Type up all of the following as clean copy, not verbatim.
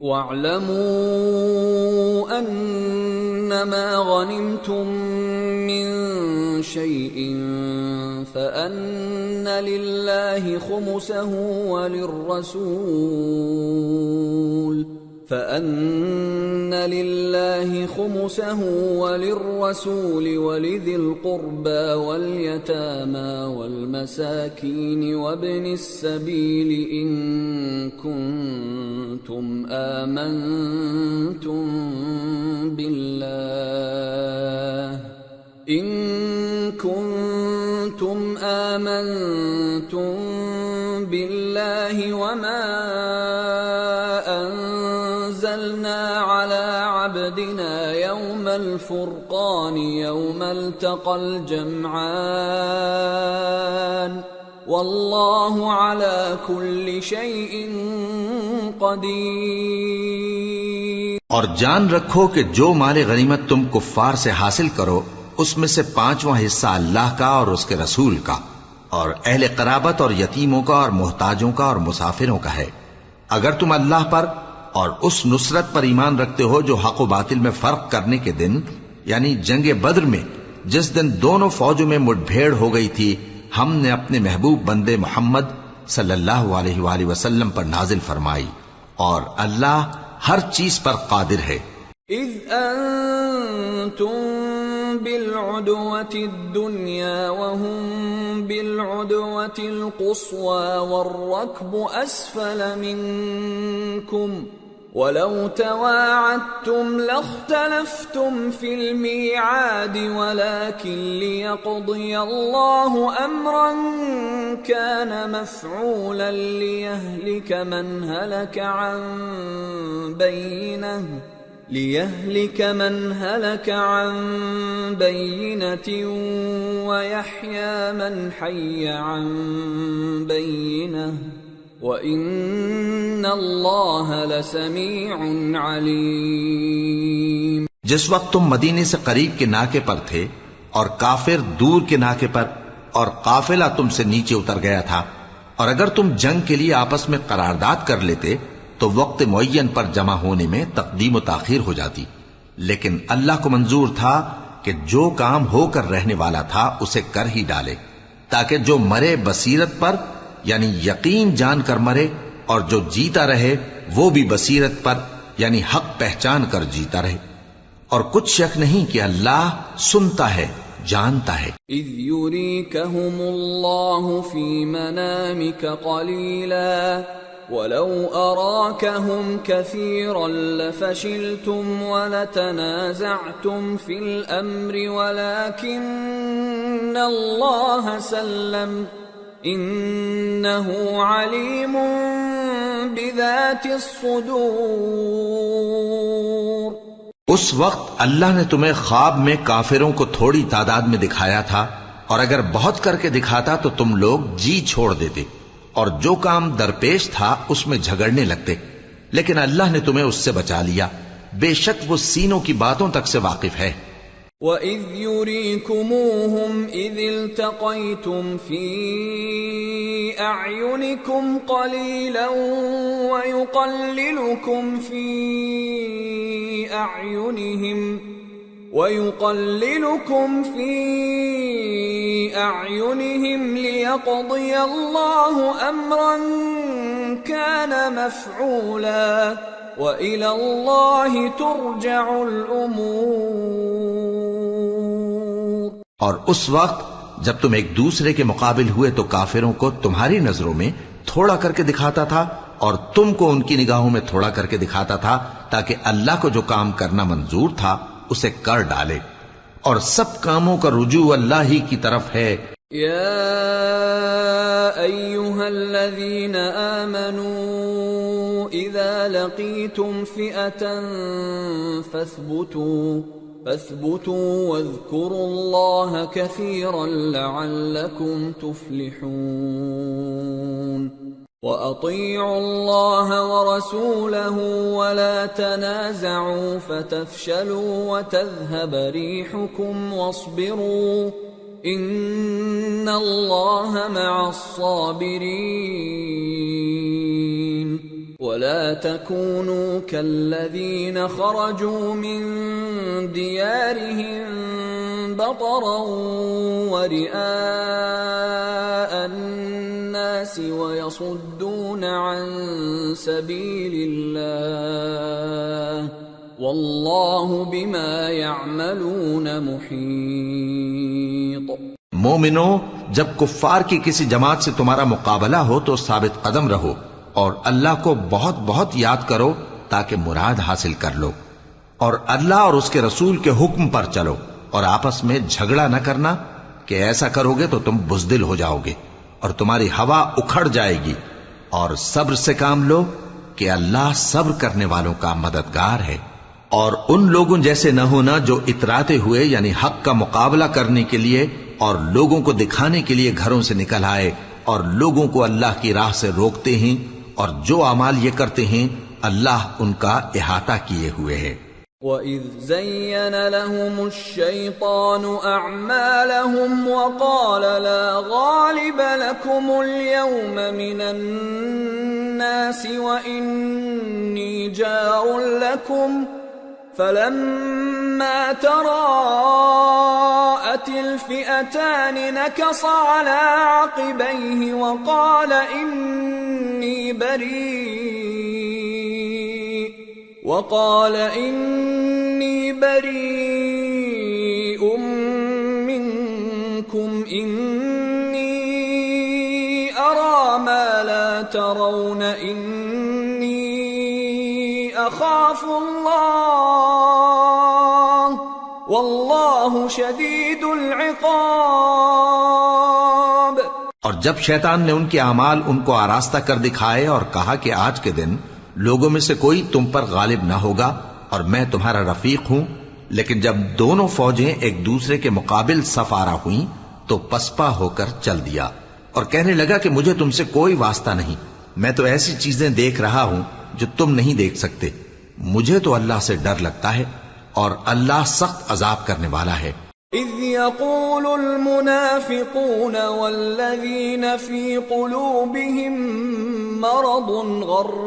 وَاعْلَمُوا أَنَّمَا غَنِمْتُم مِّن شَيْءٍ فَأَنَّ لِلَّهِ خُمُسَهُ وَلِلرَّسُولِ وَلِذِي الْقُرْبَى وَالْيَتَامَى وَالْمَسَاكِينِ وَابْنِ السَّبِيلِ إِن كُنتُمْ آمنتم بالله وما أنزلنا على عبدنا يوم الفرقان يوم التقى الجمعان والله على كل شيء قدیر۔ اور جان رکھو کہ جو مال غنیمت تم کفار سے حاصل کرو اس میں سے 5واں حصہ اللہ کا اور اس کے رسول کا اور اہل قرابت اور یتیموں کا اور محتاجوں کا اور مسافروں کا ہے۔ اگر تم اللہ پر اور اس نصرت پر ایمان رکھتے ہو جو حق و باطل میں فرق کرنے کے دن یعنی جنگ بدر میں جس دن دونوں فوجوں میں مٹ بھیڑ ہو گئی تھی ہم نے اپنے محبوب بندے محمد صلی اللہ علیہ وآلہ وسلم پر نازل فرمائی اور اللہ ہر چیز پر قادر ہے۔ اذ انتم بالعدوة الدنيا وهم بالعدوة القصوى والركب أسفل منكم ولو تواعدتم لاختلفتم في الميعاد ولكن ليقضي الله أمرا كان مفعولا ليهلك من هلك عن بينة ويحيى من حي عن بينة وَإِنَّ اللَّهَ لَسَمِيعٌ عَلِيمٌ۔ جس وقت تم مدینے سے قریب کے ناکے پر تھے اور کافر دور کے ناکے پر اور قافلہ تم سے نیچے اتر گیا تھا اور اگر تم جنگ کے لیے آپس میں قرارداد کر لیتے تو وقت معین پر جمع ہونے میں تقدیم و تاخیر ہو جاتی، لیکن اللہ کو منظور تھا کہ جو کام ہو کر رہنے والا تھا اسے کر ہی ڈالے تاکہ جو مرے بصیرت پر یعنی یقین جان کر مرے اور جو جیتا رہے وہ بھی بصیرت پر یعنی حق پہچان کر جیتا رہے، اور کچھ شک نہیں کہ اللہ سنتا ہے جانتا ہے۔ اذ یریکہم اللہ فی منامک قلیلا وَلَوْ أَرَاكَهُمْ كَثِيرًا لَفَشِلْتُمْ وَلَتَنَازَعْتُمْ فِي الْأَمْرِ وَلَكِنَّ اللَّهَ سَلَّمَ إِنَّهُ عَلِيمٌ بِذَاتِ الصُّدُورِ۔ اس وقت اللہ نے تمہیں خواب میں کافروں کو تھوڑی تعداد میں دکھایا تھا، اور اگر بہت کر کے دکھاتا تو تم لوگ جی چھوڑ دیتے اور جو کام درپیش تھا اس میں جھگڑنے لگتے، لیکن اللہ نے تمہیں اس سے بچا لیا، بے شک وہ سینوں کی باتوں تک سے واقف ہے۔ وَإِذْ يُرِيكُمُوهُمْ إِذِ الْتَقَيْتُمْ فِي أَعْيُنِكُمْ قَلِيلًا وَيُقَلِّلُكُمْ فِي أَعْيُنِهِمْ لِيَقْضِيَ اللَّهُ أَمْرًا كَانَ مَفْعُولًا وَإِلَى اللَّهِ تُرْجَعُ الْأُمُورُ۔ اور اس وقت جب تم ایک دوسرے کے مقابل ہوئے تو کافروں کو تمہاری نظروں میں تھوڑا کر کے دکھاتا تھا اور تم کو ان کی نگاہوں میں تھوڑا کر کے دکھاتا تھا تاکہ اللہ کو جو کام کرنا منظور تھا اسے کر ڈالے، اور سب کاموں کا رجوع اللہ ہی کی طرف ہے۔ یا ایھا الذین آمنوا اذا لقیتم فئة فاثبتوا واذکروا اللہ کثیرا لعلکم تفلحون۔ وَأَطِيعُوا اللَّهَ وَرَسُولَهُ وَلَا تَنَازَعُوا فَتَفْشَلُوا وَتَذْهَبَ رِيحُكُمْ وَاصْبِرُوا إِنَّ اللَّهَ مَعَ الصَّابِرِينَ۔ ولا تكونوا كالذين خرجوا من ديارهم بطرا ورئاء الناس ويصدون عن سبيل الله والله بما يعملون محيط۔ مومنو، جب کفار کی کسی جماعت سے تمہارا مقابلہ ہو تو ثابت قدم رہو اور اللہ کو بہت بہت یاد کرو تاکہ مراد حاصل کر لو، اور اللہ اور اس کے رسول کے حکم پر چلو، اور آپس میں جھگڑا نہ کرنا کہ ایسا کرو گے تو تم بزدل ہو جاؤ گے اور تمہاری ہوا اکھڑ جائے گی، اور صبر سے کام لو کہ اللہ صبر کرنے والوں کا مددگار ہے۔ اور ان لوگوں جیسے نہ ہونا جو اتراتے ہوئے یعنی حق کا مقابلہ کرنے کے لیے اور لوگوں کو دکھانے کے لیے گھروں سے نکل آئے اور لوگوں کو اللہ کی راہ سے روکتے ہیں، اور جو اعمال یہ کرتے ہیں اللہ ان کا احاطہ کیے ہوئے ہے۔ وَإِذْ زَيَّنَ لَهُمُ الشَّيْطَانُ أَعْمَالَهُمْ وَقَالَ لَا غَالِبَ لَكُمُ الْيَوْمَ مِنَ النَّاسِ وَإِنِّي جَارٌ لَكُمْ فَلَمَّا تَرَاءَتِ الْفِئَتَانِ نَكَصَ عَلَى عَقِبَيْهِ وَقَالَ إِنِّي بَرِيءٌ مِّنكُمْ إِنِّي أَرَى مَا لَا تَرَوْنَ إِنِّي أَخَافُ اللَّهَ وَاللَّهُ شَدِيدُ الْعِقَابِ۔ اور جب شیطان نے ان کے اعمال ان کو آراستہ کر دکھائے اور کہا کہ آج کے دن لوگوں میں سے کوئی تم پر غالب نہ ہوگا اور میں تمہارا رفیق ہوں، لیکن جب دونوں فوجیں ایک دوسرے کے مقابل صف آرا ہوئیں تو پسپا ہو کر چل دیا اور کہنے لگا کہ مجھے تم سے کوئی واسطہ نہیں، میں تو ایسی چیزیں دیکھ رہا ہوں جو تم نہیں دیکھ سکتے، مجھے تو اللہ سے ڈر لگتا ہے اور اللہ سخت عذاب کرنے والا ہے۔ اذ يقول المنافقون والذين في قلوبهم مرض غر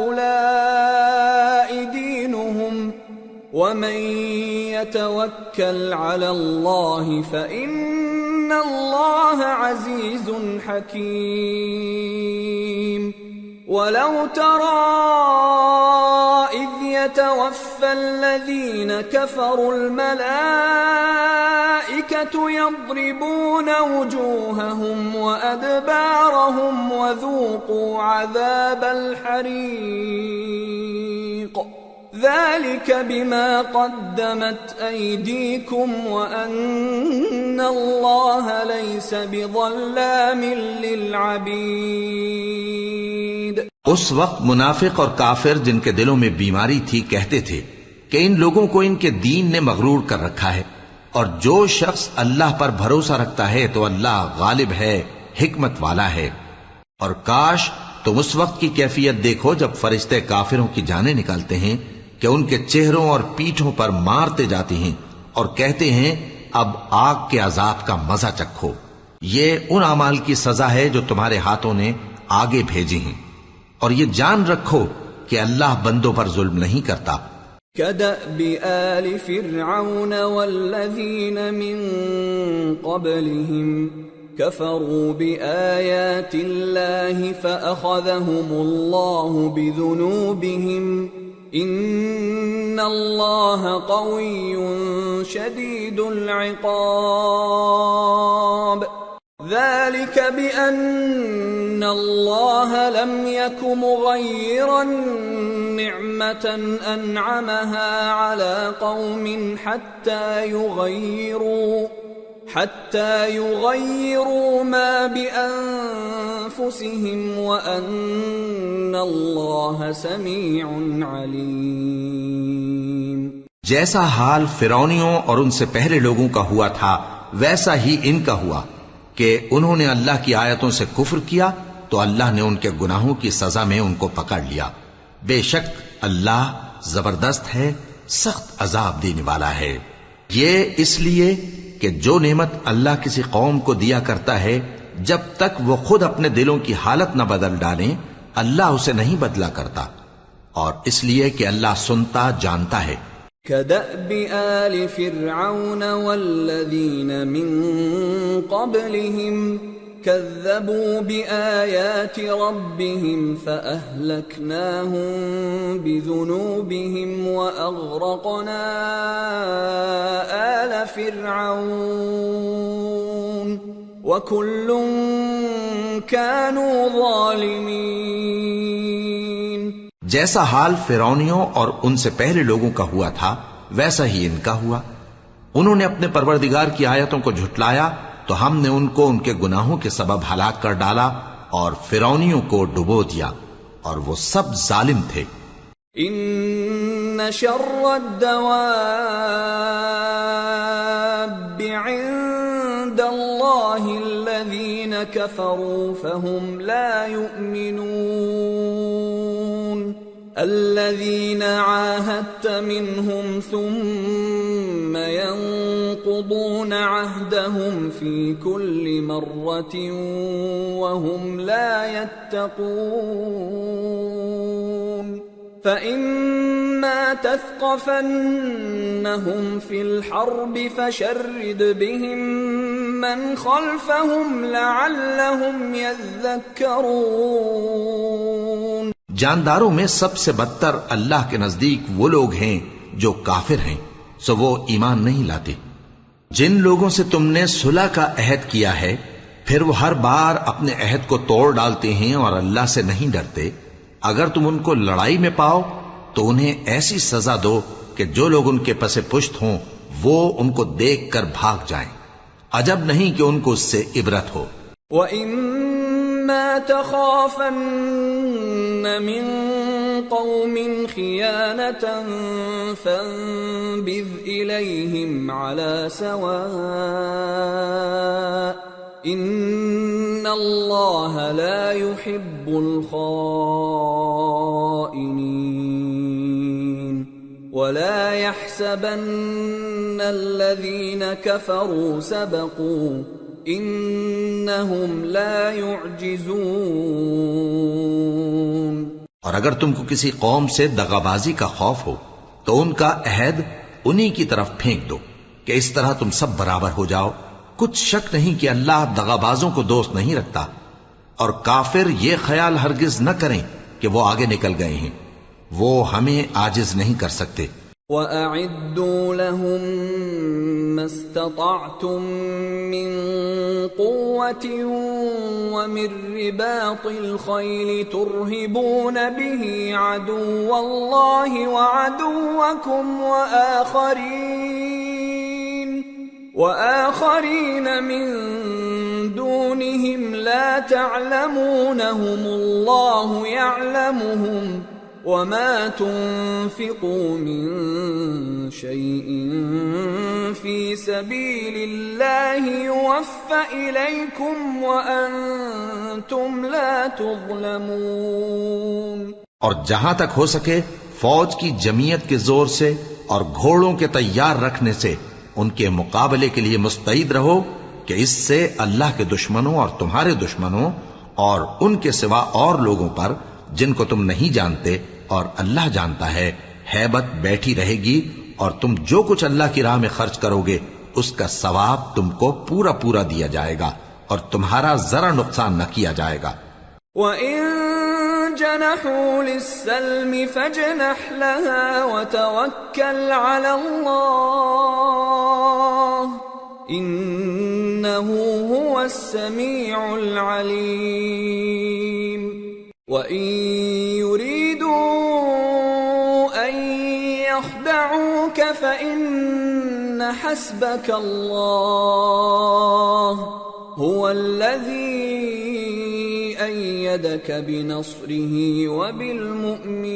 هؤلاء دينهم ومن يتوكل على الله فإن الله عزيز حكيم۔ ولو ترى إذ يتوفى الذين كفروا الملائكة يضربون وجوههم وأدبارهم وذوقوا عذاب الحريق ذلك بما قدمت أيديكم وأن الله ليس بظلام للعبيد۔ اس وقت منافق اور کافر جن کے دلوں میں بیماری تھی کہتے تھے کہ ان لوگوں کو ان کے دین نے مغرور کر رکھا ہے، اور جو شخص اللہ پر بھروسہ رکھتا ہے تو اللہ غالب ہے، حکمت والا ہے۔ اور کاش تم اس وقت کی کیفیت دیکھو جب فرشتے کافروں کی جانیں نکالتے ہیں کہ ان کے چہروں اور پیٹھوں پر مارتے جاتے ہیں اور کہتے ہیں اب آگ کے عذاب کا مزہ چکھو، یہ ان اعمال کی سزا ہے جو تمہارے ہاتھوں نے آگے بھیجی ہیں، اور یہ جان رکھو کہ اللہ بندوں پر ظلم نہیں کرتا۔ كدأب آل فرعون والذين من قبلهم كفروا بآيات الله فأخذهم الله بذنوبهم إن الله قوي شديد العقاب۔ ذلك بأن الله لم يك مغيرا نعمة أنعمها على قوم حتى يغيروا ما بأنفسهم وأن الله سميع عليم۔ جیسا حال فرعونیوں اور ان سے پہلے لوگوں کا ہوا تھا ویسا ہی ان کا ہوا کہ انہوں نے اللہ کی آیتوں سے کفر کیا تو اللہ نے ان کے گناہوں کی سزا میں ان کو پکڑ لیا۔ بے شک اللہ زبردست ہے، سخت عذاب دینے والا ہے۔ یہ اس لیے کہ جو نعمت اللہ کسی قوم کو دیا کرتا ہے جب تک وہ خود اپنے دلوں کی حالت نہ بدل ڈالیں اللہ اسے نہیں بدلا کرتا، اور اس لیے کہ اللہ سنتا جانتا ہے۔ كدأب آل فرعون والذين من قبلهم كذبوا بآيات ربهم فأهلكناهم بذنوبهم وأغرقنا آل فرعون وكل كانوا ظالمين۔ جیسا حال فرعونیوں اور ان سے پہلے لوگوں کا ہوا تھا ویسا ہی ان کا ہوا۔ انہوں نے اپنے پروردگار کی آیتوں کو جھٹلایا تو ہم نے ان کو ان کے گناہوں کے سبب ہلاک کر ڈالا اور فرعونیوں کو ڈبو دیا، اور وہ سب ظالم تھے۔ ان شر الدواب عند اللہ الذین كفروا فهم لا يؤمنون الذين عاهدت منهم ثم ينقضون عهدهم في كل مرة وهم لا يتقون فإما تثقفنهم في الحرب فشرد بهم من خلفهم لعلهم يذكرون۔ جانداروں میں سب سے بدتر اللہ کے نزدیک وہ لوگ ہیں جو کافر ہیں، سو وہ ایمان نہیں لاتے۔ جن لوگوں سے تم نے صلح کا عہد کیا ہے پھر وہ ہر بار اپنے عہد کو توڑ ڈالتے ہیں اور اللہ سے نہیں ڈرتے، اگر تم ان کو لڑائی میں پاؤ تو انہیں ایسی سزا دو کہ جو لوگ ان کے پس پشت ہوں وہ ان کو دیکھ کر بھاگ جائیں، عجب نہیں کہ ان کو اس سے عبرت ہو۔ وَإِمَّا تَخَافَنَّ مِن قَوْمٍ خِيَانَةً فَانبِذْ إِلَيْهِمْ عَلَى سَوَاءٍ إِنَّ اللَّهَ لَا يُحِبُّ الْخَائِنِينَ وَلَا يَحْسَبَنَّ الَّذِينَ كَفَرُوا سَبَقُوا إِنَّهُمْ لَا يُعْجِزُونَ۔ اور اگر تم کو کسی قوم سے دغابازی کا خوف ہو تو ان کا عہد انہی کی طرف پھینک دو کہ اس طرح تم سب برابر ہو جاؤ۔ کچھ شک نہیں کہ اللہ دغابازوں کو دوست نہیں رکھتا، اور کافر یہ خیال ہرگز نہ کریں کہ وہ آگے نکل گئے ہیں، وہ ہمیں عاجز نہیں کر سکتے۔ وَأَعِدُّوا لَهُم مَّا اسْتَطَعْتُم مِّن قُوَّةٍ وَمِن رِّبَاطِ الْخَيْلِ تُرْهِبُونَ بِهِ عَدُوَّ اللَّهِ وَعَدُوَّكُمْ وَآخَرِينَ مِن دُونِهِمْ لَا تَعْلَمُونَهُمُ اللَّهُ يَعْلَمُهُمْ وَمَا تُنفِقُوا مِن شَيْءٍ فِي سَبِيلِ اللَّهِ يُوَفَّ إِلَيْكُمْ وَأَنتُمْ لَا تُظْلَمُونَ۔ اور جہاں تک ہو سکے فوج کی جمعیت کے زور سے اور گھوڑوں کے تیار رکھنے سے ان کے مقابلے کے لیے مستعد رہو کہ اس سے اللہ کے دشمنوں اور تمہارے دشمنوں اور ان کے سوا اور لوگوں پر جن کو تم نہیں جانتے اور اللہ جانتا ہے ہیبت بیٹھی رہے گی، اور تم جو کچھ اللہ کی راہ میں خرچ کرو گے اس کا ثواب تم کو پورا پورا دیا جائے گا اور تمہارا ذرا نقصان نہ کیا جائے گا۔ وَإِن جَنَحُوا لِلسَّلْمِ فَاجْنَحْ لَهَا وَتَوَكَّلْ عَلَى اللَّهِ إِنَّهُ هُوَ السَّمِيعُ الْعَلِيمُ۔ وَإِن يُرِيدُوا أَن يَخْدَعُوكَ فَإِنَّ حَسْبَكَ اللَّهُ هُوَ الَّذِي أَيَّدَكَ بِنَصْرِهِ وَبِالْمُؤْمِنِينَ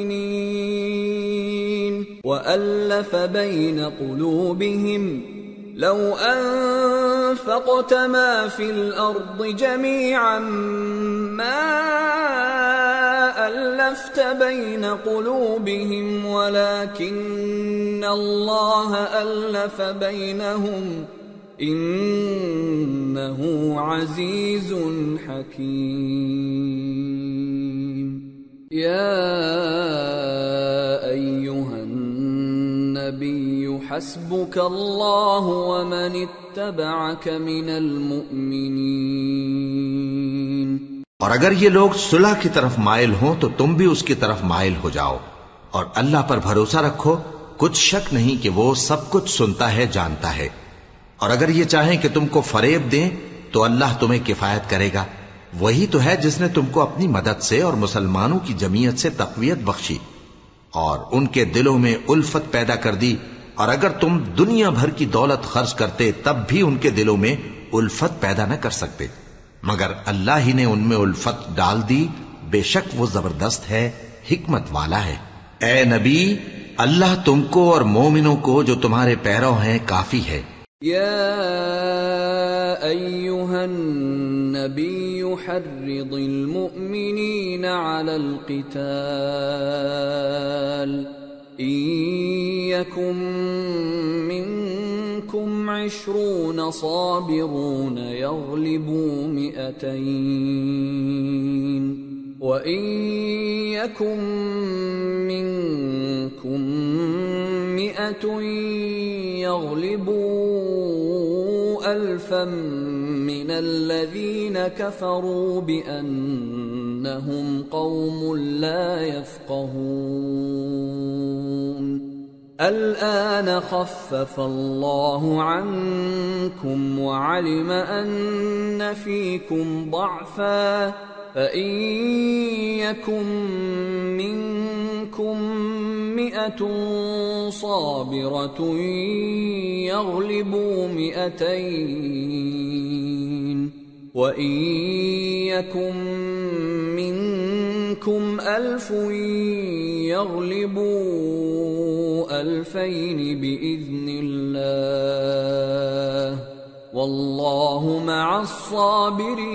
وَأَلَّفَ بَيْنَ قُلُوبِهِمْ لَوْ أَنفَقْتَ مَا فِي الْأَرْضِ جَمِيعًا مَا أَلَّفْتَ بَيْنَ قُلُوبِهِمْ وَلَكِنَّ اللَّهَ أَلَّفَ بَيْنَهُمْ إِنَّهُ عَزِيزٌ حَكِيمٌ۔ يا أيها النبي حسبك الله ومن اتبعك من المؤمنين. اور اگر یہ لوگ صلح کی طرف مائل ہوں تو تم بھی اس کی طرف مائل ہو جاؤ، اور اللہ پر بھروسہ رکھو، کچھ شک نہیں کہ وہ سب کچھ سنتا ہے، جانتا ہے. اور اگر یہ چاہیں کہ تم کو فریب دیں تو اللہ تمہیں کفایت کرے گا. وہی تو ہے جس نے تم کو اپنی مدد سے اور مسلمانوں کی جمعیت سے تقویت بخشی اور ان کے دلوں میں الفت پیدا کر دی. اور اگر تم دنیا بھر کی دولت خرچ کرتے تب بھی ان کے دلوں میں الفت پیدا نہ کر سکتے، مگر اللہ ہی نے ان میں الفت ڈال دی. بے شک وہ زبردست ہے، حکمت والا ہے. اے نبی، اللہ تم کو اور مومنوں کو جو تمہارے پیرو ہیں کافی ہے. يا أيها النبي حرض المؤمنين على القتال إن يكن منكم 20 صابرون يغلبوا 200 وَإِن يَكُن مِّنكُم 100 يَغْلِبُوا 1000 مِّنَ الَّذِينَ كَفَرُوا بِأَنَّهُمْ قَوْمٌ لَّا يَفْقَهُونَ. الآن خفف الله عنكم وعلم أن فيكم ضعفا فإن يكن منكم 100 صابرة يغلبوا 200 وإن يكن منكم 1000 يغلبوا 2000 بإذن الله واللہ مع الصابرین.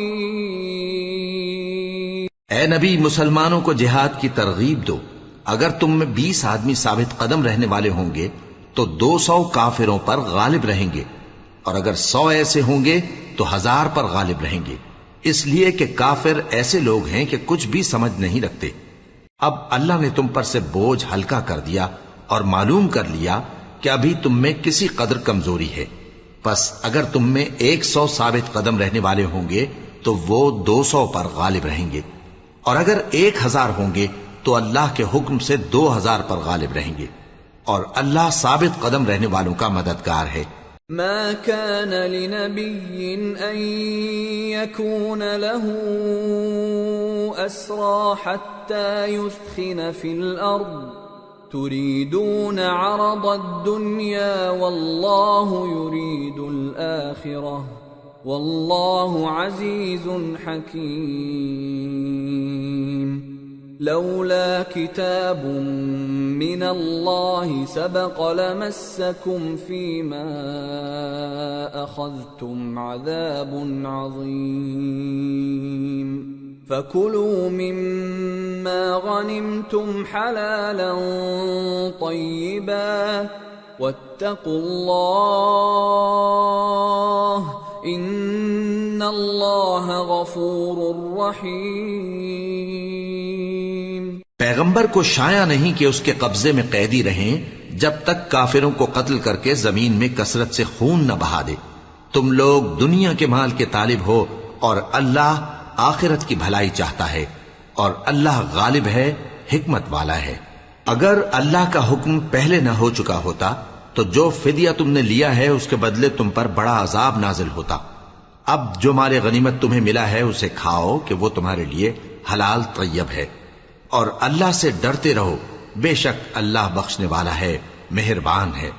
اے نبی، مسلمانوں کو جہاد کی ترغیب دو. اگر تم میں 20 آدمی ثابت قدم رہنے والے ہوں گے تو 200 کافروں پر غالب رہیں گے، اور اگر 100 ایسے ہوں گے تو 1000 پر غالب رہیں گے، اس لیے کہ کافر ایسے لوگ ہیں کہ کچھ بھی سمجھ نہیں رکھتے. اب اللہ نے تم پر سے بوجھ ہلکا کر دیا اور معلوم کر لیا کہ ابھی تم میں کسی قدر کمزوری ہے. پس اگر تم میں 100 ثابت قدم رہنے والے ہوں گے تو وہ 200 پر غالب رہیں گے، اور اگر 1000 ہوں گے تو اللہ کے حکم سے 2000 پر غالب رہیں گے، اور اللہ ثابت قدم رہنے والوں کا مددگار ہے. ما كان لنبي أن يكون له أسرى حتى يثخن في الأرض تريدون عرض الدنيا والله يريد الآخرة والله عزيز حكيم. لولا كتاب من الله سبق لمسكم فيما أخذتم عذاب عظيم. فكلوا مما غنمتم حلالا طيبا واتقوا الله ان اللہ غفور رحیم. پیغمبر کو شایع نہیں کہ اس کے قبضے میں قیدی رہیں جب تک کافروں کو قتل کر کے زمین میں کثرت سے خون نہ بہا دے. تم لوگ دنیا کے مال کے طالب ہو اور اللہ آخرت کی بھلائی چاہتا ہے، اور اللہ غالب ہے، حکمت والا ہے. اگر اللہ کا حکم پہلے نہ ہو چکا ہوتا تو جو فدیہ تم نے لیا ہے اس کے بدلے تم پر بڑا عذاب نازل ہوتا. اب جو مال غنیمت تمہیں ملا ہے اسے کھاؤ کہ وہ تمہارے لیے حلال طیب ہے، اور اللہ سے ڈرتے رہو، بے شک اللہ بخشنے والا ہے، مہربان ہے.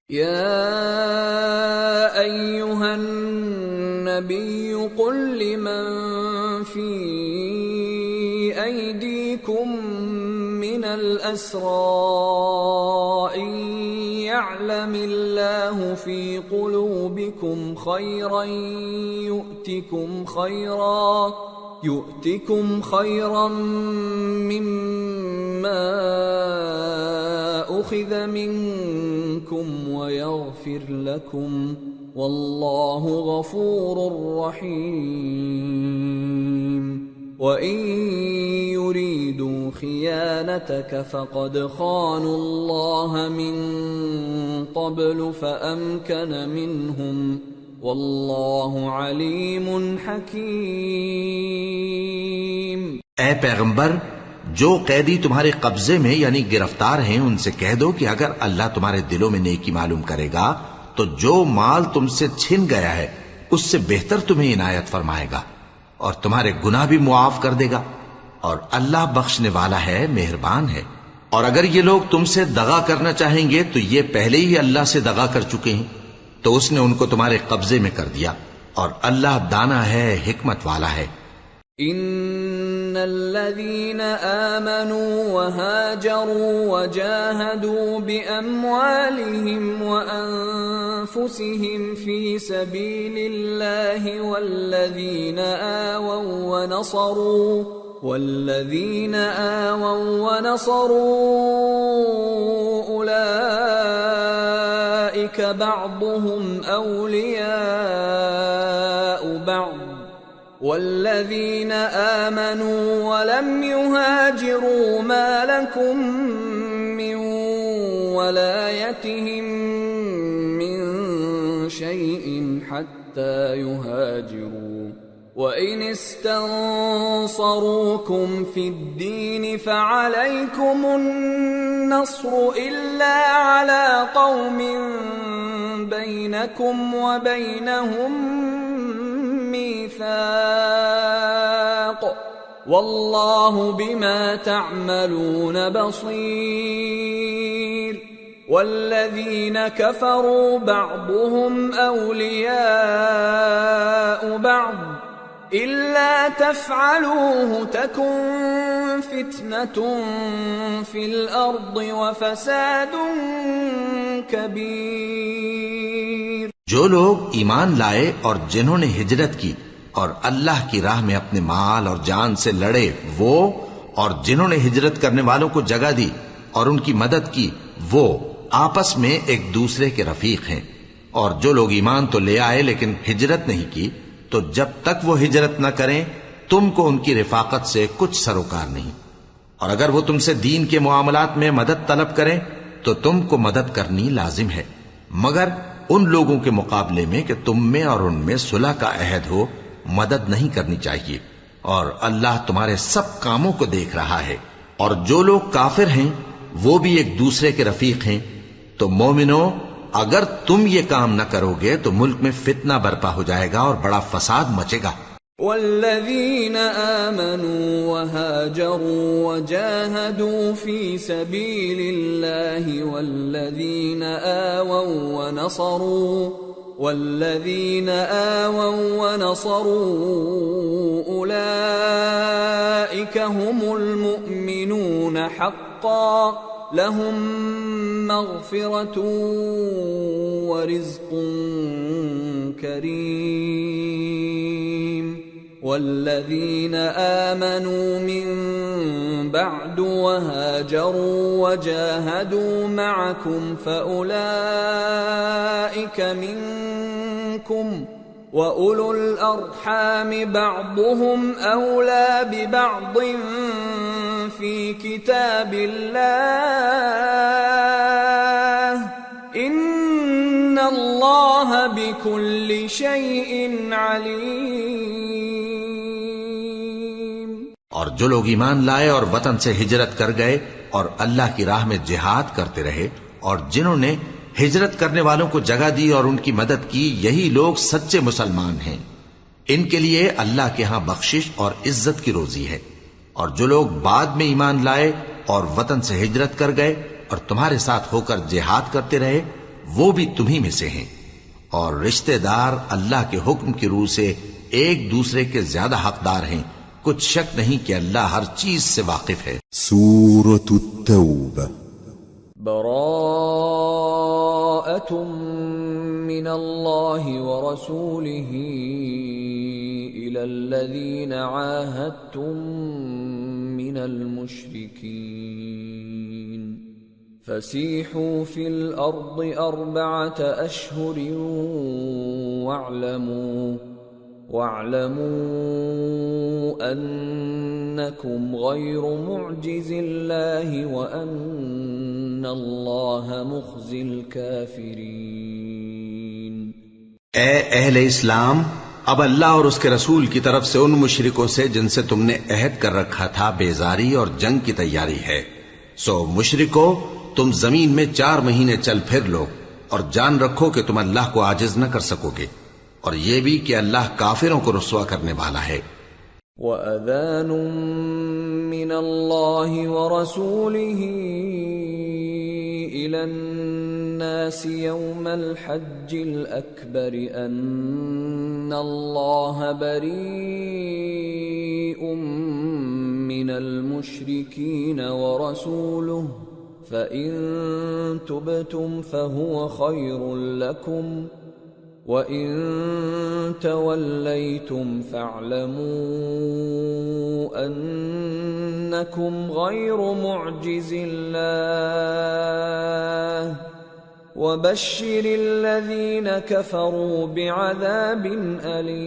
یا ایہا النبی قل لمن فی ایدیکم من الاسراء يعلم الله في قلوبكم خيرا يؤتكم خيرا مما أخذ منكم ويغفر لكم والله غفور رحيم. وَإِن يُرِيدُوا خِيَانَتَكَ فَقَدْ خَانُوا اللَّهَ مِن قَبْلُ فَأَمْكَنَ مِنْهُمْ وَاللَّهُ عَلِيمٌ حَكِيمٌ۔ اے پیغمبر، جو قیدی تمہارے قبضے میں یعنی گرفتار ہیں ان سے کہہ دو کہ اگر اللہ تمہارے دلوں میں نیکی معلوم کرے گا تو جو مال تم سے چھن گیا ہے اس سے بہتر تمہیں عنایت فرمائے گا اور تمہارے گناہ بھی معاف کر دے گا، اور اللہ بخشنے والا ہے، مہربان ہے۔ اور اگر یہ لوگ تم سے دغا کرنا چاہیں گے تو یہ پہلے ہی اللہ سے دغا کر چکے ہیں، تو اس نے ان کو تمہارے قبضے میں کر دیا، اور اللہ دانا ہے، حکمت والا ہے۔ ان الذين آمنوا وهاجروا وجاهدوا بأموالهم وأنفسهم في سبيل الله والذين آووا ونصروا أولئك بعضهم أولياء بعض والذين آمنوا ولم يهاجروا ما لكم من ولايتهم من شيء حتى يهاجروا وإن استنصروكم في الدين فعليكم النصر إلا على قوم بينكم وبينهم ميثاق والله بما تعملون بصير والذين كفروا بعضهم أولياء بعض إلا تفعلوه تكن فتنة في الأرض وفساد كبير۔ جو لوگ ایمان لائے اور جنہوں نے ہجرت کی اور اللہ کی راہ میں اپنے مال اور جان سے لڑے وہ، اور جنہوں نے ہجرت کرنے والوں کو جگہ دی اور ان کی مدد کی وہ آپس میں ایک دوسرے کے رفیق ہیں۔ اور جو لوگ ایمان تو لے آئے لیکن ہجرت نہیں کی تو جب تک وہ ہجرت نہ کریں تم کو ان کی رفاقت سے کچھ سروکار نہیں، اور اگر وہ تم سے دین کے معاملات میں مدد طلب کریں تو تم کو مدد کرنی لازم ہے، مگر ان لوگوں کے مقابلے میں کہ تم میں اور ان میں صلح کا عہد ہو مدد نہیں کرنی چاہیے، اور اللہ تمہارے سب کاموں کو دیکھ رہا ہے۔ اور جو لوگ کافر ہیں وہ بھی ایک دوسرے کے رفیق ہیں، تو مومنو اگر تم یہ کام نہ کرو گے تو ملک میں فتنہ برپا ہو جائے گا اور بڑا فساد مچے گا۔ والذين آمنوا وهاجروا وجاهدوا في سبيل الله والذين آووا ونصروا أولئك هم المؤمنون حقا لهم مغفرة ورزق كريم۔ والذين آمنوا من بعد وهاجروا وجاهدوا معكم فأولئك منكم وأولو الأرحام بعضهم أولى ببعض في كتاب الله إن الله بكل شيء عليم۔ اور جو لوگ ایمان لائے اور وطن سے ہجرت کر گئے اور اللہ کی راہ میں جہاد کرتے رہے اور جنہوں نے ہجرت کرنے والوں کو جگہ دی اور ان کی مدد کی یہی لوگ سچے مسلمان ہیں، ان کے لیے اللہ کے ہاں بخشش اور عزت کی روزی ہے۔ اور جو لوگ بعد میں ایمان لائے اور وطن سے ہجرت کر گئے اور تمہارے ساتھ ہو کر جہاد کرتے رہے وہ بھی تمہیں میں سے ہیں، اور رشتہ دار اللہ کے حکم کی روح سے ایک دوسرے کے زیادہ حقدار ہیں، کچھ شک نہیں کہ اللہ ہر چیز سے واقف ہے۔ سورة التوبة۔ براءة من الله ورسوله إلى الذين عاهدتم من المشركين فسيحوا في الأرض 4 أشهر وَاعْلَمُوا أَنَّكُمْ غَيْرُ مُعْجِزِ اللَّهِ وَأَنَّ اللَّهَ مُخْزِي الْكَافِرِينَ۔ اے اہل اسلام، اب اللہ اور اس کے رسول کی طرف سے ان مشرکوں سے جن سے تم نے عہد کر رکھا تھا بیزاری اور جنگ کی تیاری ہے۔ سو مشرکو، تم زمین میں 4 مہینے چل پھر لو اور جان رکھو کہ تم اللہ کو عاجز نہ کر سکو گے، اور یہ بھی کہ اللہ کافروں کو رسوا کرنے والا ہے۔ وَأَذَانٌ مِّنَ اللَّهِ وَرَسُولِهِ إِلَى النَّاسِ يَوْمَ الْحَجِّ الْأَكْبَرِ أَنَّ اللَّهَ بَرِيءٌ مِّنَ الْمُشْرِكِينَ وَرَسُولُهُ فَإِن تُبْتُمْ فَهُوَ خَيْرٌ لَّكُمْ وَإِن تَوَلَّيْتُمْ فَاعْلَمُوا أَنَّكُمْ غَيْرُ مُعْجِزِ اللَّهِ وَبَشِّرِ الَّذِينَ كَفَرُوا بِعَذَابٍ أَلِيمٍ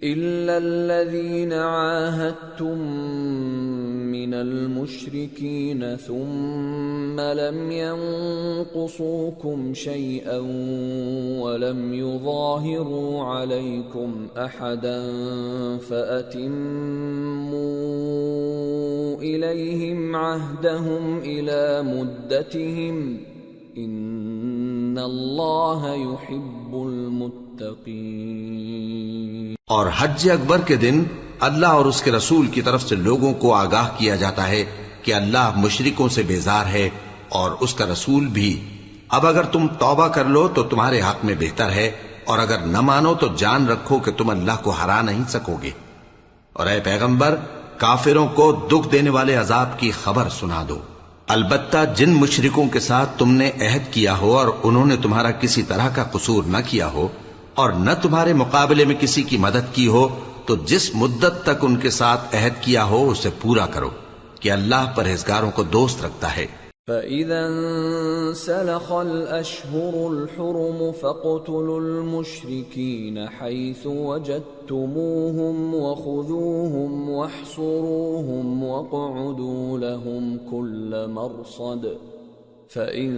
إِلَّا الَّذِينَ عَاهَدتُّم مِّنَ الْمُشْرِكِينَ ثُمَّ لَمْ يَنقُصُوكُمْ شَيْئًا وَلَمْ يُظَاهِرُوا عَلَيْكُمْ أَحَدًا فَأَتِمُّوا إِلَيْهِمْ عَهْدَهُمْ إِلَى مُدَّتِهِمْ إِنَّ اللَّهَ يُحِبُّ الْمُتَّقِينَ۔ اور حج اکبر کے دن اللہ اور اس کے رسول کی طرف سے لوگوں کو آگاہ کیا جاتا ہے کہ اللہ مشرکوں سے بیزار ہے اور اس کا رسول بھی۔ اب اگر تم توبہ کر لو تو تمہارے حق میں بہتر ہے، اور اگر نہ مانو تو جان رکھو کہ تم اللہ کو ہرا نہیں سکو گے۔ اور اے پیغمبر، کافروں کو دکھ دینے والے عذاب کی خبر سنا دو۔ البتہ جن مشرکوں کے ساتھ تم نے عہد کیا ہو اور انہوں نے تمہارا کسی طرح کا قصور نہ کیا ہو اور نہ تمہارے مقابلے میں کسی کی مدد کی ہو، تو جس مدت تک ان کے ساتھ عہد کیا ہو اسے پورا کرو، کہ اللہ پرہیزگاروں کو دوست رکھتا ہے۔ فَإِذَا انسَلَخَ الْأَشْهُرُ الْحُرُمُ فَاقْتُلُوا الْمُشْرِكِينَ حَيْثُ وَجَدتُّمُوهُمْ وَخُذُوهُمْ وَاحْصُرُوهُمْ وَاقْعُدُوا لَهُمْ كُلَّ مَرْصَدٍ فَإِن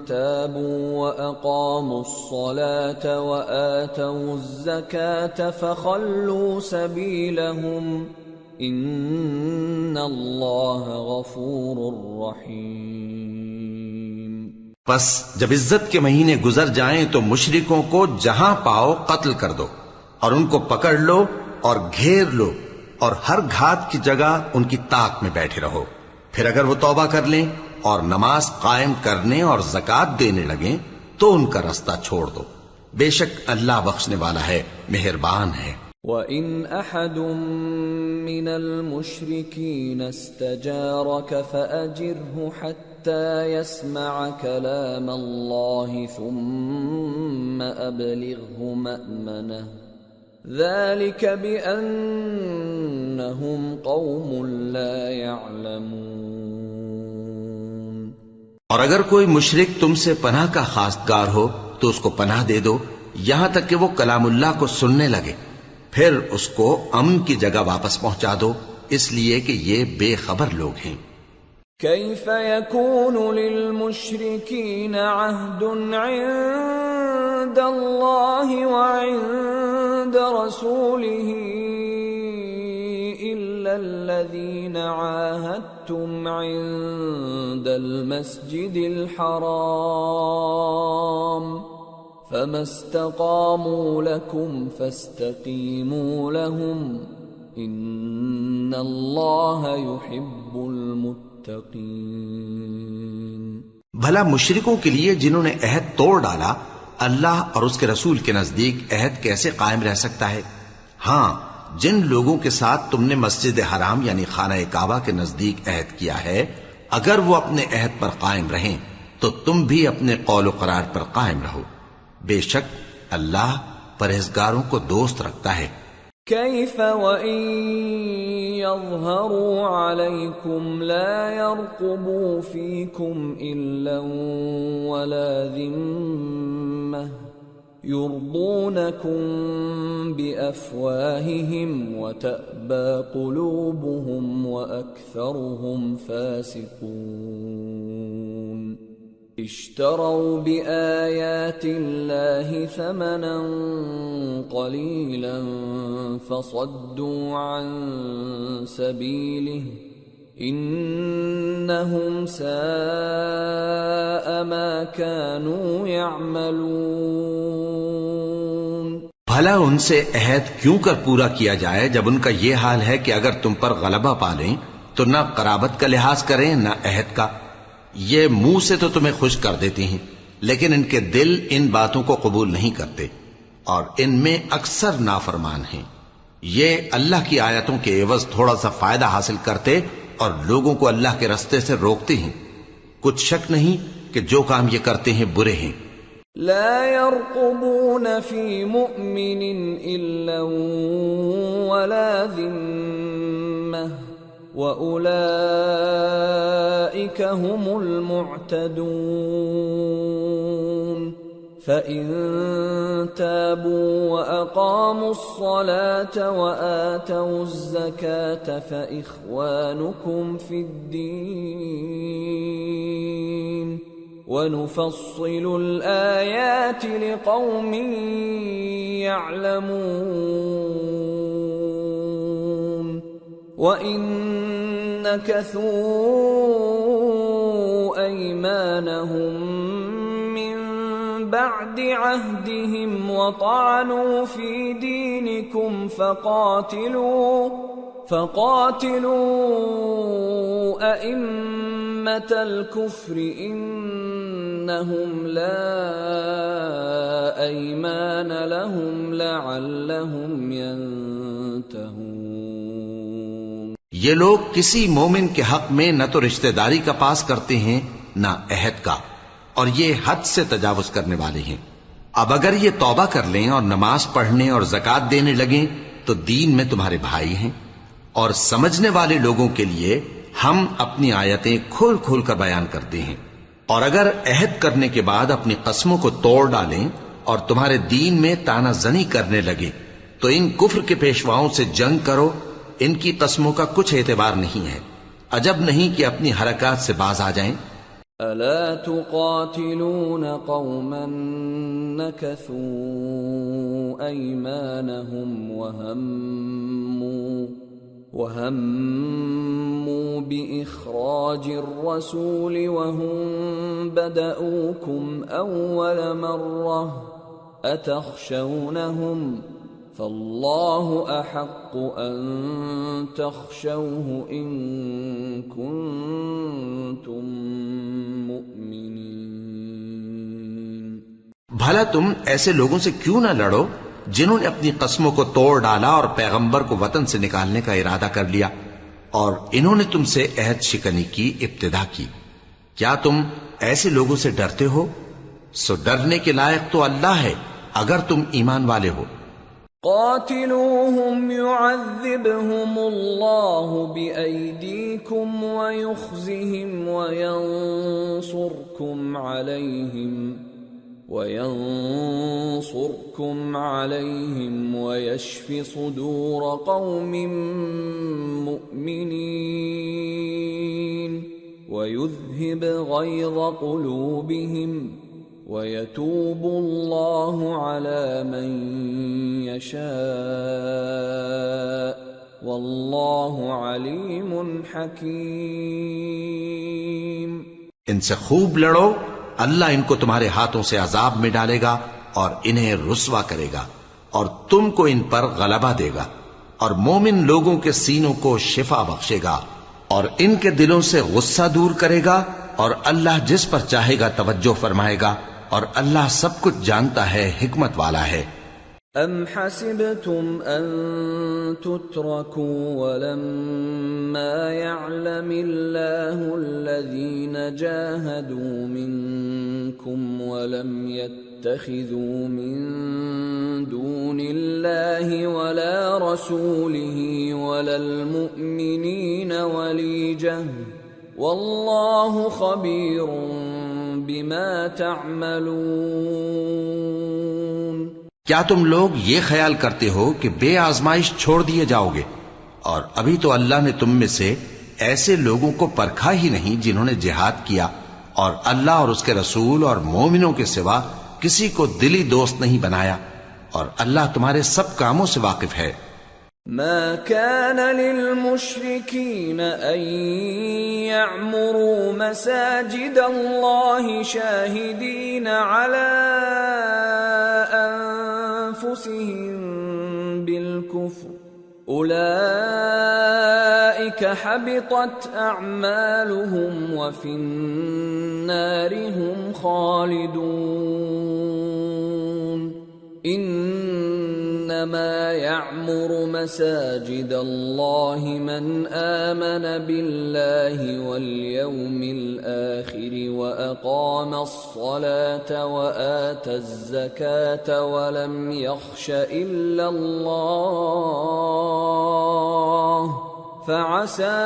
تَابُوا وَأَقَامُوا الصَّلَاةَ وَآتَوُا الزَّكَاةَ فَخَلُّوا سَبِيلَهُمْ إِنَّ اللَّهَ غَفُورٌ رَّحِيمٌ۔ پس جب عزت کے مہینے گزر جائیں تو مشرکوں کو جہاں پاؤ قتل کر دو، اور ان کو پکڑ لو اور گھیر لو، اور ہر گھات کی جگہ ان کی طاق میں بیٹھے رہو۔ پھر اگر وہ توبہ کر لیں اور نماز قائم کرنے اور زکوٰۃ دینے لگیں تو ان کا رستہ چھوڑ دو، بے شک اللہ بخشنے والا ہے، مہربان ہے۔ وَإِنْ أَحَدٌ مِّنَ الْمُشْرِكِينَ اسْتَجَارَكَ فَأَجِرْهُ حَتَّى يَسْمَعَ كَلَامَ اللَّهِ ثُمَّ أَبْلِغْهُ مَأْمَنَهُ ذَلِكَ بِأَنَّهُمْ قَوْمٌ لَا يَعْلَمُونَ۔ اور اگر کوئی مشرک تم سے پناہ کا خواستگار ہو تو اس کو پناہ دے دو یہاں تک کہ وہ کلام اللہ کو سننے لگے، پھر اس کو امن کی جگہ واپس پہنچا دو، اس لیے کہ یہ بے خبر لوگ ہیں۔ كيف يكون للمشركين عهد عند الله وعند رسوله إلا الذين عاهدتم عند المسجد الحرام فما استقاموا لكم فاستقيموا لهم إن الله يحب المتقين۔ بھلا مشرکوں کے لیے جنہوں نے عہد توڑ ڈالا، اللہ اور اس کے رسول کے نزدیک عہد کیسے قائم رہ سکتا ہے؟ ہاں، جن لوگوں کے ساتھ تم نے مسجد حرام یعنی خانہ کعبہ کے نزدیک عہد کیا ہے، اگر وہ اپنے عہد پر قائم رہیں تو تم بھی اپنے قول و قرار پر قائم رہو، بے شک اللہ پرہیزگاروں کو دوست رکھتا ہے۔ كيف وإن يظهروا عليكم لا يرقبوا فيكم إلا ولا ذمة يرضونكم بأفواههم وتأبى قلوبهم وأكثرهم فاسقون اشتروا بآيات الله ثمنا قليلا فصدوا عن سبيله انہم ساء ما كانوا يعملون۔ بھلا ان سے عہد کیوں کر پورا کیا جائے جب ان کا یہ حال ہے کہ اگر تم پر غلبہ پالیں تو نہ قرابت کا لحاظ کریں نہ عہد کا۔ یہ منہ سے تو تمہیں خوش کر دیتی ہیں لیکن ان کے دل ان باتوں کو قبول نہیں کرتے اور ان میں اکثر نافرمان ہیں۔ یہ اللہ کی آیتوں کے عوض تھوڑا سا فائدہ حاصل کرتے اور لوگوں کو اللہ کے راستے سے روکتے ہیں۔ کچھ شک نہیں کہ جو کام یہ کرتے ہیں برے ہیں۔ لا يرقبون في مؤمن إلا ولا ذمة وأولئك هم المعتدون فإن تابوا وأقاموا الصلاة وآتوا الزكاة فإخوانكم في الدين وَنُفَصِّلُ الْآيَاتِ لِقَوْمٍ يَعْلَمُونَ وَإِن نَكَثُوا أَيْمَانَهُم مِّن بَعْدِ عَهْدِهِمْ وَطَعَنُوا فِي دِينِكُمْ فَقَاتِلُوا أَئِمَّةَ الْكُفْرِ إِنَّهُمْ لَا أَيْمَانَ لَهُمْ لَعَلَّهُمْ يَنْتَهُونَ۔ یہ لوگ کسی مومن کے حق میں نہ تو رشتہ داری کا پاس کرتے ہیں نہ عہد کا، اور یہ حد سے تجاوز کرنے والے ہیں۔ اب اگر یہ توبہ کر لیں اور نماز پڑھنے اور زکوٰۃ دینے لگیں تو دین میں تمہارے بھائی ہیں، اور سمجھنے والے لوگوں کے لیے ہم اپنی آیتیں کھول کھول کر بیان کرتے ہیں۔ اور اگر عہد کرنے کے بعد اپنی قسموں کو توڑ ڈالیں اور تمہارے دین میں تانا زنی کرنے لگے تو ان کفر کے پیشواؤں سے جنگ کرو، ان کی قسموں کا کچھ اعتبار نہیں ہے، عجب نہیں کہ اپنی حرکات سے باز آ جائیں۔ ألا تقاتلون قوما نكثوا أيمانهم وهموا بإخراج الرسول وهم بدأوكم أول مرة أتخشونهم فالله أحق أن تخشوه إن كنتم مؤمنين۔ بھلا تم ایسے لوگوں سے کیوں نہ لڑو جنہوں نے اپنی قسموں کو توڑ ڈالا اور پیغمبر کو وطن سے نکالنے کا ارادہ کر لیا، اور انہوں نے تم سے عہد شکنی کی ابتدا کی۔ کیا تم ایسے لوگوں سے ڈرتے ہو؟ سو ڈرنے کے لائق تو اللہ ہے اگر تم ایمان والے ہو۔ قاتلوهم يعذبهم الله بأيديكم ويخزهم وينصركم عليهم ويشف صدور قوم مؤمنين ويذهب غيظ قلوبهم ويتوب الله على من يشاء والله عليم حكيم۔ ان سے خوب لڑو، اللہ ان کو تمہارے ہاتھوں سے عذاب میں ڈالے گا اور انہیں رسوا کرے گا، اور تم کو ان پر غلبہ دے گا، اور مومن لوگوں کے سینوں کو شفا بخشے گا، اور ان کے دلوں سے غصہ دور کرے گا، اور اللہ جس پر چاہے گا توجہ فرمائے گا، اور اللہ سب کچھ جانتا ہے، حکمت والا ہے۔ ام حسبتم ان تتركوا ولما يعلم الله الذين جاهدوا منكم ولم يتخذوا من دون الله ولا رسوله ولا المؤمنين وليجة والله خبير بما تعملون۔ کیا تم لوگ یہ خیال کرتے ہو کہ بے آزمائش چھوڑ دیے جاؤ گے؟ اور ابھی تو اللہ نے تم میں سے ایسے لوگوں کو پرکھا ہی نہیں جنہوں نے جہاد کیا، اور اللہ اور اس کے رسول اور مومنوں کے سوا کسی کو دلی دوست نہیں بنایا، اور اللہ تمہارے سب کاموں سے واقف ہے۔ ما كان للمشركين أن يعمروا مساجد الله شاهدين على أنفسهم بالكفر أولئك حبطت أعمالهم وفي النار هم خالدون انما يعمر مساجد الله من آمن بالله واليوم الآخر وأقام الصلاة وآتى الزكاة ولم يخش إلا الله فعسى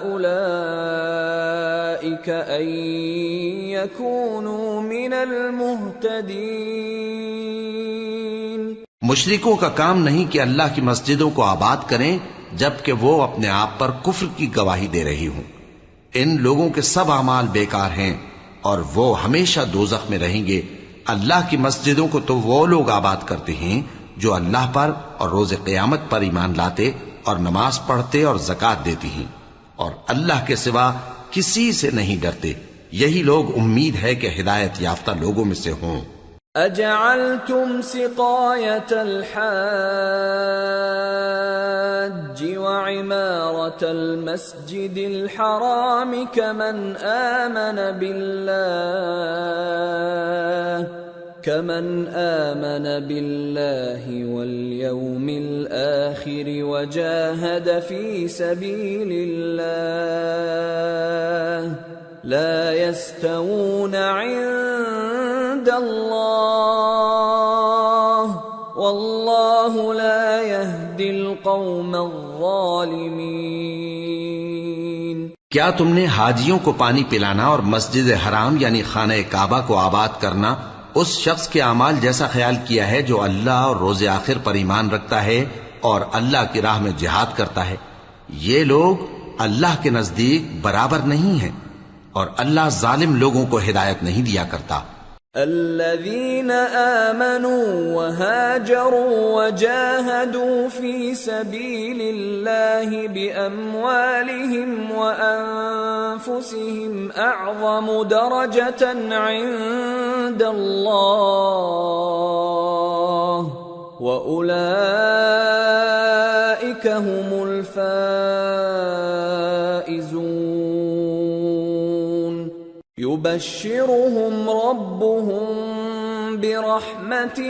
أولئك أن يكونوا من المهتدين۔ مشرکوں کا کام نہیں کہ اللہ کی مسجدوں کو آباد کریں جبکہ وہ اپنے آپ پر کفر کی گواہی دے رہی ہوں۔ ان لوگوں کے سب اعمال بیکار ہیں اور وہ ہمیشہ دوزخ میں رہیں گے۔ اللہ کی مسجدوں کو تو وہ لوگ آباد کرتے ہیں جو اللہ پر اور روز قیامت پر ایمان لاتے اور نماز پڑھتے اور زکوٰۃ دیتی ہیں، اور اللہ کے سوا کسی سے نہیں ڈرتے۔ یہی لوگ امید ہے کہ ہدایت یافتہ لوگوں میں سے ہوں۔ اجعلتم سقاية الحاج وعمارة المسجد الحرام كمن آمن بالله واليوم الآخر وجاهد في سبيل الله لا يستوون عند الله والله لا يهدي القوم الظالمين۔ کیا تم نے حاجیوں کو پانی پلانا اور مسجد حرام یعنی خانہ کعبہ کو آباد کرنا اس شخص کے اعمال جیسا خیال کیا ہے جو اللہ اور روز آخر پر ایمان رکھتا ہے اور اللہ کی راہ میں جہاد کرتا ہے؟ یہ لوگ اللہ کے نزدیک برابر نہیں ہیں، اور اللہ ظالم لوگوں کو ہدایت نہیں دیا کرتا۔ الذين آمنوا وهاجروا وجاهدوا في سبيل الله بأموالهم وأنفسهم أعظم درجة عند الله وأولئك هم الفائزون۔ يبشرهم ربهم برحمة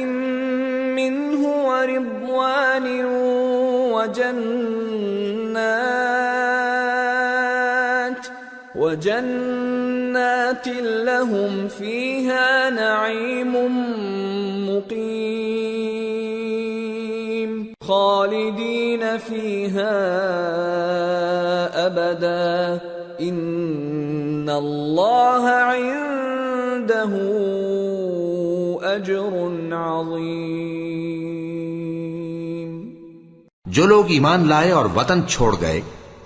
منه ورضوان وجنات لهم فيها نعيم مقيم خالدين فيها أبدا ان اللہ عنده اجر عظیم۔ جو لوگ ایمان لائے اور وطن چھوڑ گئے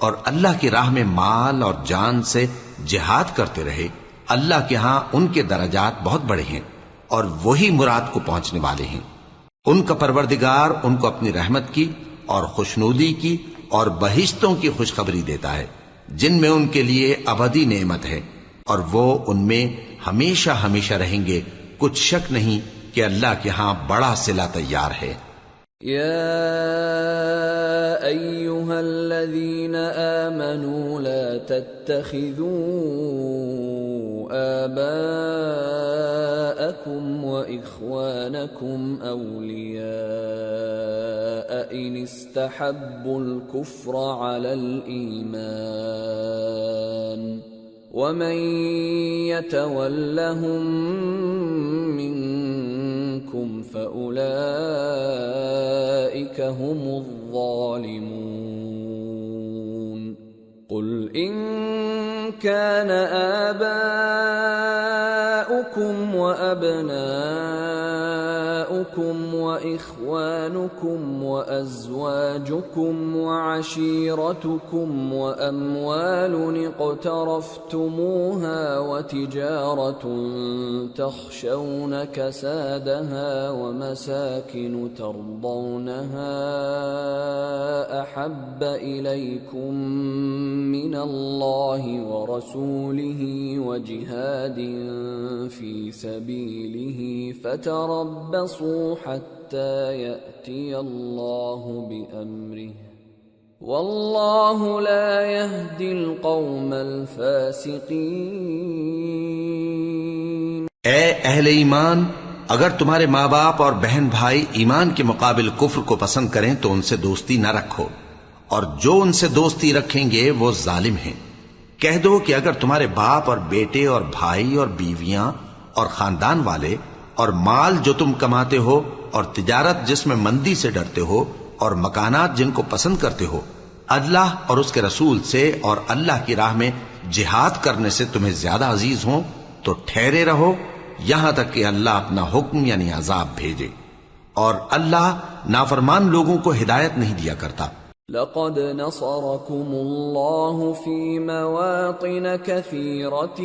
اور اللہ کی راہ میں مال اور جان سے جہاد کرتے رہے، اللہ کے ہاں ان کے درجات بہت بڑے ہیں اور وہی مراد کو پہنچنے والے ہیں۔ ان کا پروردگار ان کو اپنی رحمت کی اور خوشنودی کی اور بہشتوں کی خوشخبری دیتا ہے جن میں ان کے لیے ابدی نعمت ہے، اور وہ ان میں ہمیشہ ہمیشہ رہیں گے۔ کچھ شک نہیں کہ اللہ کے ہاں بڑا صلہ تیار ہے۔ یا ایھا الذین آمنوا لا تتخذوا آباءکم وإخوانکم اولیاء ان استحبوا الكفر على الإيمان ومن يتولهم منكم فأولئك هم الظالمون۔ قل إن كان آباؤكم وأبناؤكم أبناؤكم وإخوانكم وأزواجكم وعشيرتكم وأموال اقترفتموها وتجارة تخشون كسادها ومساكن ترضونها أحب إليكم من الله ورسوله وجهاد في سبيله فتربصوا حتى يأتي الله بأمره والله لا يهدي القوم الفاسقين۔ اے اہل ایمان، اگر تمہارے ماں باپ اور بہن بھائی ایمان کے مقابل کفر کو پسند کریں تو ان سے دوستی نہ رکھو، اور جو ان سے دوستی رکھیں گے وہ ظالم ہیں۔ کہہ دو کہ اگر تمہارے باپ اور بیٹے اور بھائی اور بیویاں اور خاندان والے اور مال جو تم کماتے ہو اور تجارت جس میں مندی سے ڈرتے ہو اور مکانات جن کو پسند کرتے ہو اللہ اور اس کے رسول سے اور اللہ کی راہ میں جہاد کرنے سے تمہیں زیادہ عزیز ہوں تو ٹھہرے رہو یہاں تک کہ اللہ اپنا حکم یعنی عذاب بھیجے، اور اللہ نافرمان لوگوں کو ہدایت نہیں دیا کرتا۔ لقد نصركم الله في مواطن كثيرة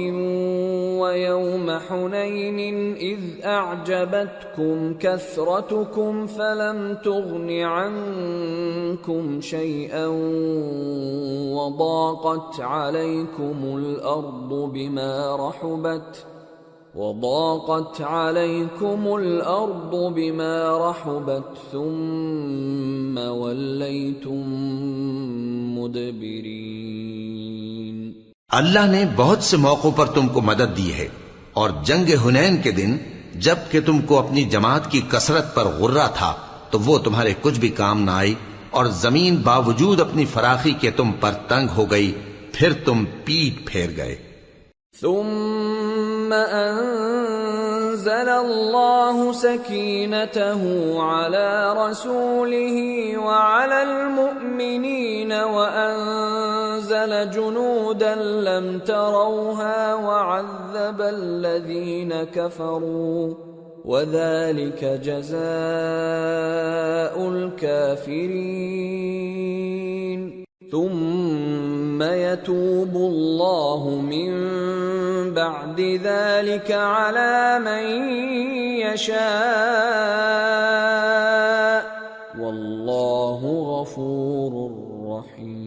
ويوم حنين إذ أعجبتكم كثرتكم فلم تغن عنكم شيئا وضاقت عليكم الأرض بما رحبت ثم وليتم مدبرين۔ اللہ نے بہت سے موقعوں پر تم کو مدد دی ہے، اور جنگ حنین کے دن جب کہ تم کو اپنی جماعت کی کثرت پر غرہ تھا تو وہ تمہارے کچھ بھی کام نہ آئی، اور زمین باوجود اپنی فراخی کے تم پر تنگ ہو گئی، پھر تم پیٹ پھیر گئے۔ ثم أنزل الله سكينته على رسوله وعلى المؤمنين وأنزل جنودا لم تروها وعذب الذين كفروا وذلك جزاء الكافرين ثم يتوب الله من بعد ذلك على من يشاء والله غفور رحيم۔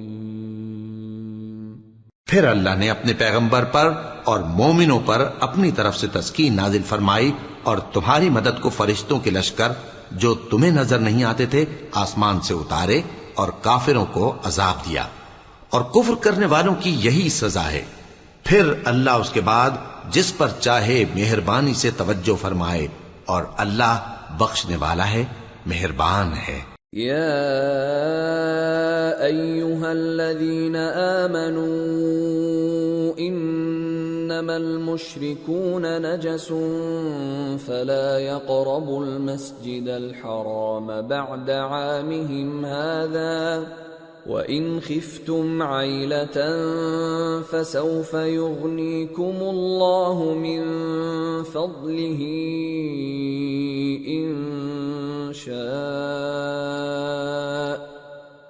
پھر اللہ نے اپنے پیغمبر پر اور مومنوں پر اپنی طرف سے تسکین نازل فرمائی اور تمہاری مدد کو فرشتوں کے لشکر جو تمہیں نظر نہیں آتے تھے آسمان سے اتارے اور کافروں کو عذاب دیا، اور کفر کرنے والوں کی یہی سزا ہے۔ پھر اللہ اس کے بعد جس پر چاہے مہربانی سے توجہ فرمائے، اور اللہ بخشنے والا ہے، مہربان ہے۔ یا ایھا الذین آمنوا انما المشركون نجس فلا يقربوا المسجد الحرام بعد عامهم هذا وَإِنْ خِفْتُمْ عَيْلَةً فَسَوْفَ يُغْنِيكُمُ اللَّهُ مِنْ فَضْلِهِ إِنْ شَاءَ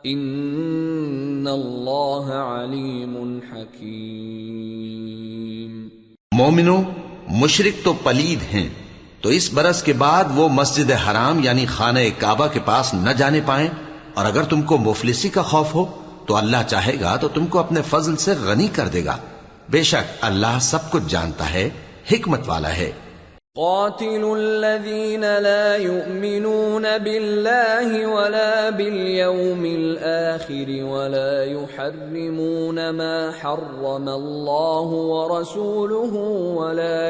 إِنَّ اللَّهَ عَلِيمٌ حَكِيمٌ۔ مومنو، مشرک تو پلید ہیں، تو اس برس کے بعد وہ مسجد حرام یعنی خانہ کعبہ کے پاس نہ جانے پائیں، اور اگر تم کو مفلسی کا خوف ہو تو اللہ چاہے گا تو تم کو اپنے فضل سے غنی کر دے گا، بے شک اللہ سب کچھ جانتا ہے، حکمت والا ہے۔ قاتلوا الذين لا يؤمنون بالله ولا باليوم الآخر ولا يحرمون ما حرم الله ورسوله ولا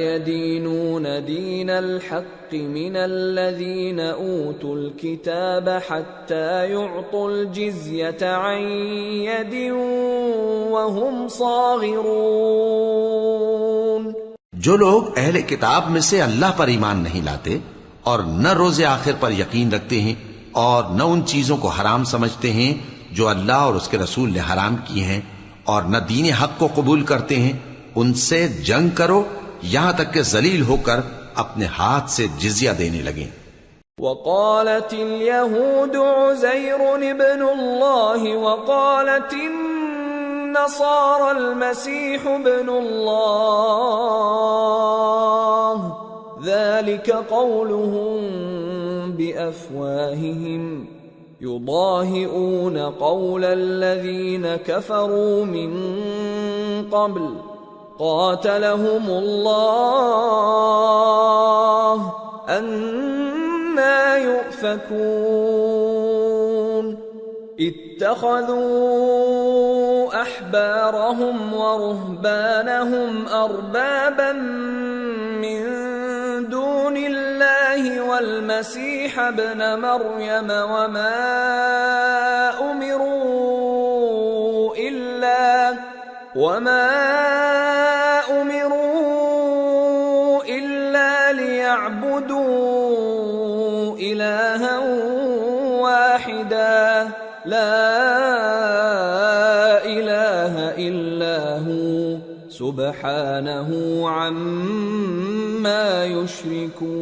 يدينون دين الحق من الذين أوتوا الكتاب حتى يعطوا الجزية عن يد وهم صاغرون۔ جو لوگ اہل کتاب میں سے اللہ پر ایمان نہیں لاتے اور نہ روز آخر پر یقین رکھتے ہیں اور نہ ان چیزوں کو حرام سمجھتے ہیں جو اللہ اور اس کے رسول نے حرام کی ہیں اور نہ دین حق کو قبول کرتے ہیں، ان سے جنگ کرو یہاں تک کہ ذلیل ہو کر اپنے ہاتھ سے جزیہ دینے لگیں۔ وقالت اليهود عزير ابن الله وقالت النصارى المسيح ابن الله ذلك قولهم بأفواههم يضاهئون قول الذين كفروا من قبل قاتلهم الله أَنَّى يُؤْفَكُونَ اتَّخَذُوا أَحْبَارَهُمْ وَرُهْبَانَهُمْ أَرْبَابًا مِّن دُونِ اللَّهِ وَالْمَسِيحَ ابْنَ مَرْيَمَ وَمَا أُمِرُوا إِلَّا لِيَعْبُدُوا إِلَٰهًا وَاحِدًا لَا إِلَٰهَ إِلَّا هُوَ سُبْحَانَهُ عَمَّا يُشْرِكُونَ۔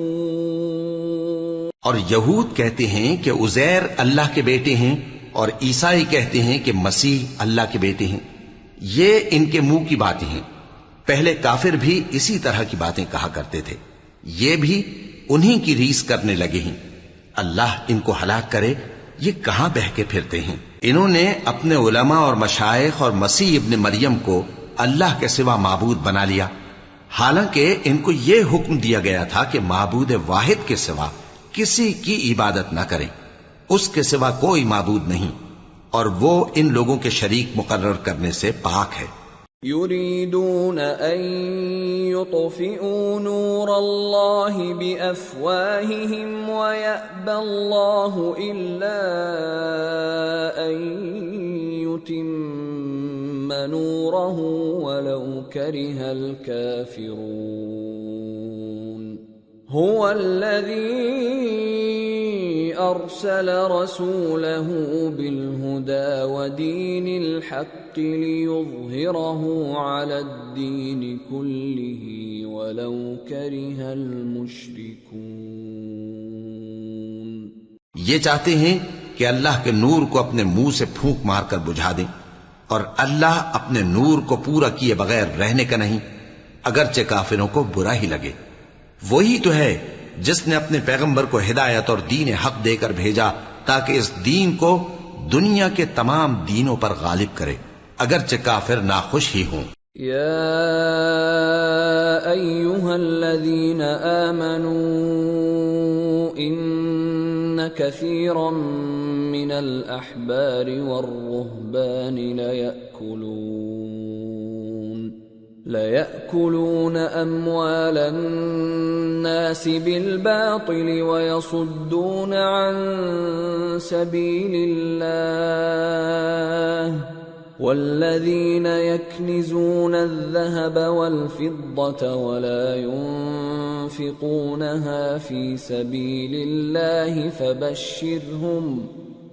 اور یہود کہتے ہیں کہ عزیر اللہ کے بیٹے ہیں، اور عیسائی کہتے ہیں کہ مسیح اللہ کے بیٹے ہیں۔ یہ ان کے منہ کی باتیں ہیں۔ پہلے کافر بھی اسی طرح کی باتیں کہا کرتے تھے، یہ بھی انہی کی ریس کرنے لگے ہیں۔ اللہ ان کو ہلاک کرے، یہ کہاں بہہ کے پھرتے ہیں۔ انہوں نے اپنے علماء اور مشائخ اور مسیح ابن مریم کو اللہ کے سوا معبود بنا لیا، حالانکہ ان کو یہ حکم دیا گیا تھا کہ معبود واحد کے سوا کسی کی عبادت نہ کریں، اس کے سوا کوئی معبود نہیں، اور وہ ان لوگوں کے شریک مقرر کرنے سے پاک ہے۔ يريدون أن يطفئوا نور الله بأفواههم ويأبى الله إلا أن يتم نوره ولو كره الكافرون هو الذي أرسل رسوله بالهدى ودين الحق ليظهره على الدين كله ولو كره المشركون۔ یہ چاہتے ہیں کہ اللہ کے نور کو اپنے منہ سے پھونک مار کر بجھا دیں، اور اللہ اپنے نور کو پورا کیے بغیر رہنے کا نہیں، اگرچہ کافروں کو برا ہی لگے۔ وہی تو ہے جس نے اپنے پیغمبر کو ہدایت اور دین حق دے کر بھیجا تاکہ اس دین کو دنیا کے تمام دینوں پر غالب کرے، اگرچہ کافر ناخوش ہی ہوں۔ یا ایھا الذین آمنوا ان کثیرا من الاحبار والرہبان لَيَأْكُلُونَ أَمْوَالَ النَّاسِ بِالْبَاطِلِ وَيَصُدُّونَ عَن سَبِيلِ اللَّهِ وَالَّذِينَ يَكْنِزُونَ الذَّهَبَ وَالْفِضَّةَ وَلَا يُنفِقُونَهَا فِي سَبِيلِ اللَّهِ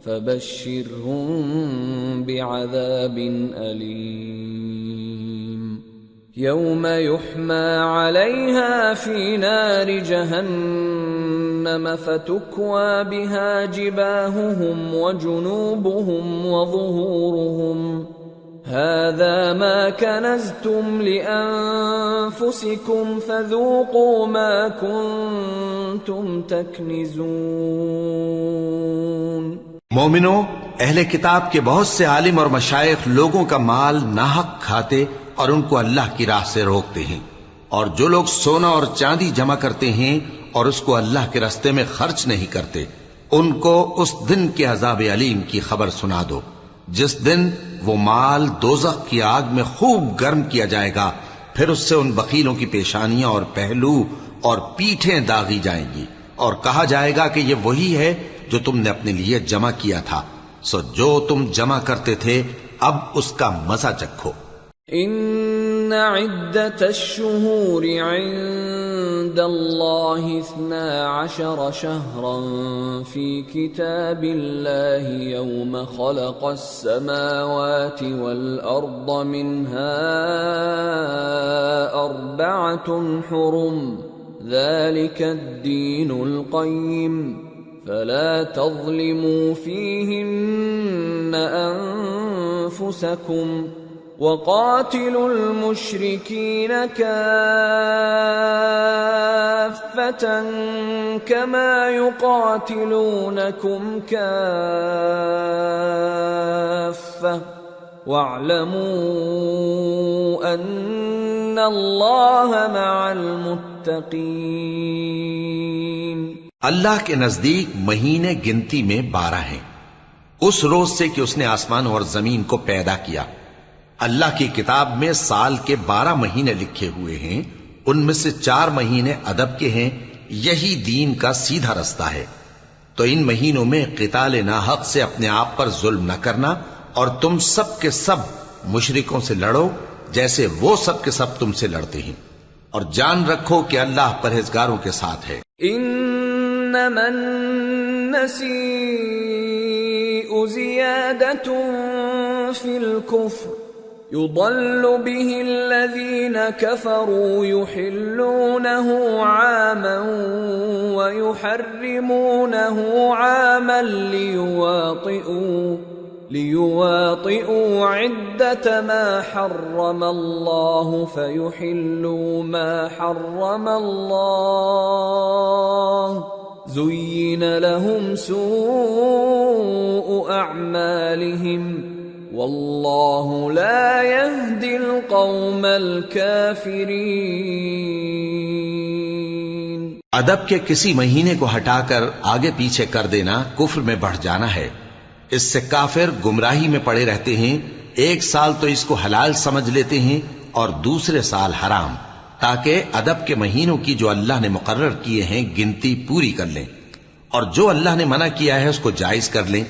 فَبَشِّرْهُم بِعَذَابٍ أَلِيمٍ يوم يحمى عليها في نار جهنم فتكوى بها جباههم وجنوبهم وظهورهم هذا ما كنزتم لأنفسكم فذوقوا ما كنتم تكنزون۔ مومنو، اہل کتاب کے بہت سے عالم اور مشائخ لوگوں کا مال ناحق کھاتے اور ان کو اللہ کی راہ سے روکتے ہیں، اور جو لوگ سونا اور چاندی جمع کرتے ہیں اور اس کو اللہ کے راستے میں خرچ نہیں کرتے، ان کو اس دن کے عذاب علیم کی خبر سنا دو، جس دن وہ مال دوزخ کی آگ میں خوب گرم کیا جائے گا، پھر اس سے ان بخیلوں کی پیشانیاں اور پہلو اور پیٹھیں داغی جائیں گی، اور کہا جائے گا کہ یہ وہی ہے جو تم نے اپنے لیے جمع کیا تھا، سو جو تم جمع کرتے تھے اب اس کا مزہ چکھو۔ ان عدت الشہور عند الله 12 شهرا في كتاب الله يوم خلق السماوات والأرض منها 4 حرم ذلك الدين القيم فلا تظلموا فيهن أنفسكم وقاتلوا المشركين كافة كما يقاتلونكم كافة واعلموا أن الله مع المتقين. اللہ کے نزدیک مہینے گنتی میں 12 ہیں، اس روز سے کہ اس نے آسمان اور زمین کو پیدا کیا. اللہ کی کتاب میں سال کے 12 مہینے لکھے ہوئے ہیں، ان میں سے 4 مہینے ادب کے ہیں. یہی دین کا سیدھا رستہ ہے. تو ان مہینوں میں قتال ناحق سے اپنے آپ پر ظلم نہ کرنا، اور تم سب کے سب مشرکوں سے لڑو جیسے وہ سب کے سب تم سے لڑتے ہیں، اور جان رکھو کہ اللہ پرہیزگاروں کے ساتھ ہے. انما النسیء زیادة فی الكفر يضل به الذين كفروا يحلونه عاما ويحرمونه عاما ليواطئوا عدة ما حرم الله فيحلوا ما حرم الله زين لهم سوء أعمالهم واللہ لا يهدی القوم الکافرین. ادب کے کسی مہینے کو ہٹا کر آگے پیچھے کر دینا کفر میں بڑھ جانا ہے. اس سے کافر گمراہی میں پڑے رہتے ہیں. ایک سال تو اس کو حلال سمجھ لیتے ہیں اور دوسرے سال حرام، تاکہ ادب کے مہینوں کی جو اللہ نے مقرر کیے ہیں گنتی پوری کر لیں، اور جو اللہ نے منع کیا ہے اس کو جائز کر لیں.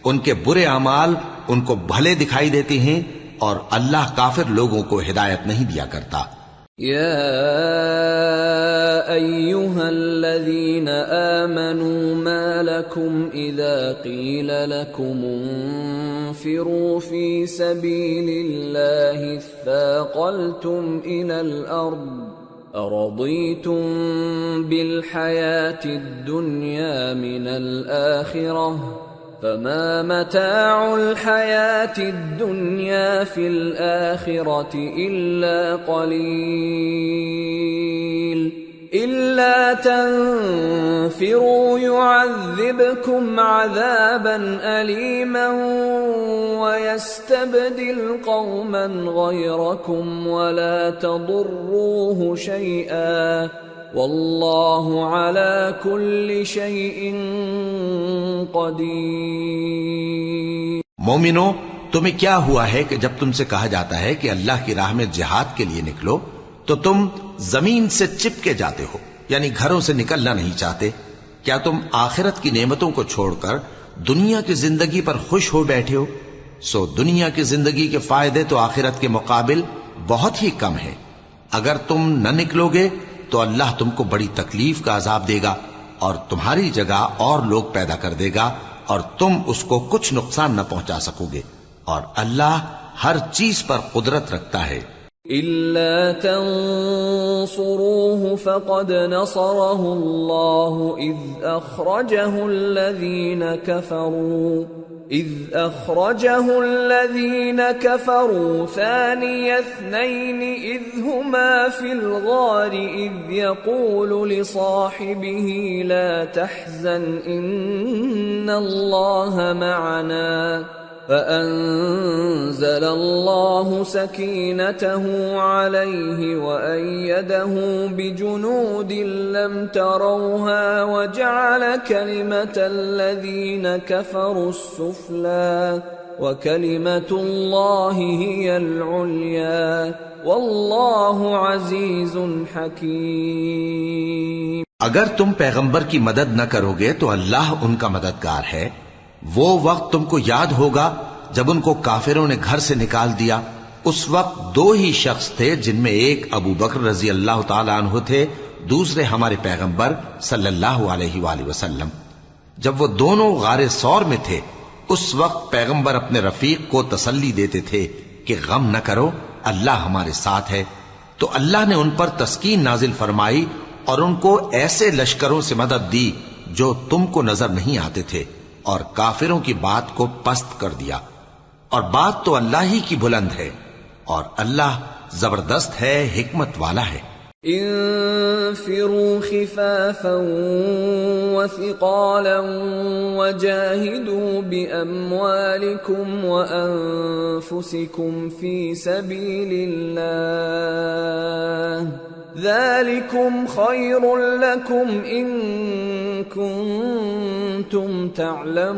ان کے برے اعمال ان کو بھلے دکھائی دیتے ہیں، اور اللہ کافر لوگوں کو ہدایت نہیں دیا کرتا. یا ایھا الذین آمنوا ما لکم اذا قیل لکم انفروا فی سبیل اللہ اثاقلتم الی الارض ارضیتم بالحیاة الدنیا من الآخرہ فما متاع الحياة الدنيا في الآخرة إلا قليل إلا تنفروا يعذبكم عذابا أليما ويستبدل قوما غيركم ولا تضروه شيئا واللہ علی کل شیء قدیر. مومنو، تمہیں کیا ہوا ہے کہ جب تم سے کہا جاتا ہے کہ اللہ کی راہ میں جہاد کے لیے نکلو تو تم زمین سے چپکے جاتے ہو، یعنی گھروں سے نکلنا نہیں چاہتے؟ کیا تم آخرت کی نعمتوں کو چھوڑ کر دنیا کی زندگی پر خوش ہو بیٹھے ہو؟ سو دنیا کی زندگی کے فائدے تو آخرت کے مقابل بہت ہی کم ہیں. اگر تم نہ نکلو گے تو اللہ تم کو بڑی تکلیف کا عذاب دے گا، اور تمہاری جگہ اور لوگ پیدا کر دے گا، اور تم اس کو کچھ نقصان نہ پہنچا سکو گے، اور اللہ ہر چیز پر قدرت رکھتا ہے. إلا تنصروه فقد نصره الله إذ أخرجه الذين كفروا ثاني اثنين إذ هما في الغار إذ يقول لصاحبه لا تحزن إن الله معنا فأنزل الله سكينته عليه وأيده بجنود لم تروها وجعل كلمة الذين كفروا السفلى وكلمة الله هي العليا والله عزيز حكيم. اگر تم پیغمبر کی مدد نہ کرو گے تو اللہ ان کا مددگار ہے. وہ وقت تم کو یاد ہوگا جب ان کو کافروں نے گھر سے نکال دیا. اس وقت دو ہی شخص تھے، جن میں ایک ابو بکر رضی اللہ تعالی عنہ تھے، دوسرے ہمارے پیغمبر صلی اللہ علیہ وآلہ وسلم، جب وہ دونوں غار ثور میں تھے، اس وقت پیغمبر اپنے رفیق کو تسلی دیتے تھے کہ غم نہ کرو، اللہ ہمارے ساتھ ہے۔ تو اللہ نے ان پر تسکین نازل فرمائی اور ان کو ایسے لشکروں سے مدد دی جو تم کو نظر نہیں آتے تھے، اور کافروں کی بات کو پست کر دیا، اور بات تو اللہ ہی کی بلند ہے، اور اللہ زبردست ہے، حکمت والا ہے۔ انفروا خفافا وثقالا وجاهدوا بأموالكم وأنفسكم في سبيل الله ذلكم خير لكم إن كنتم تعلمون۔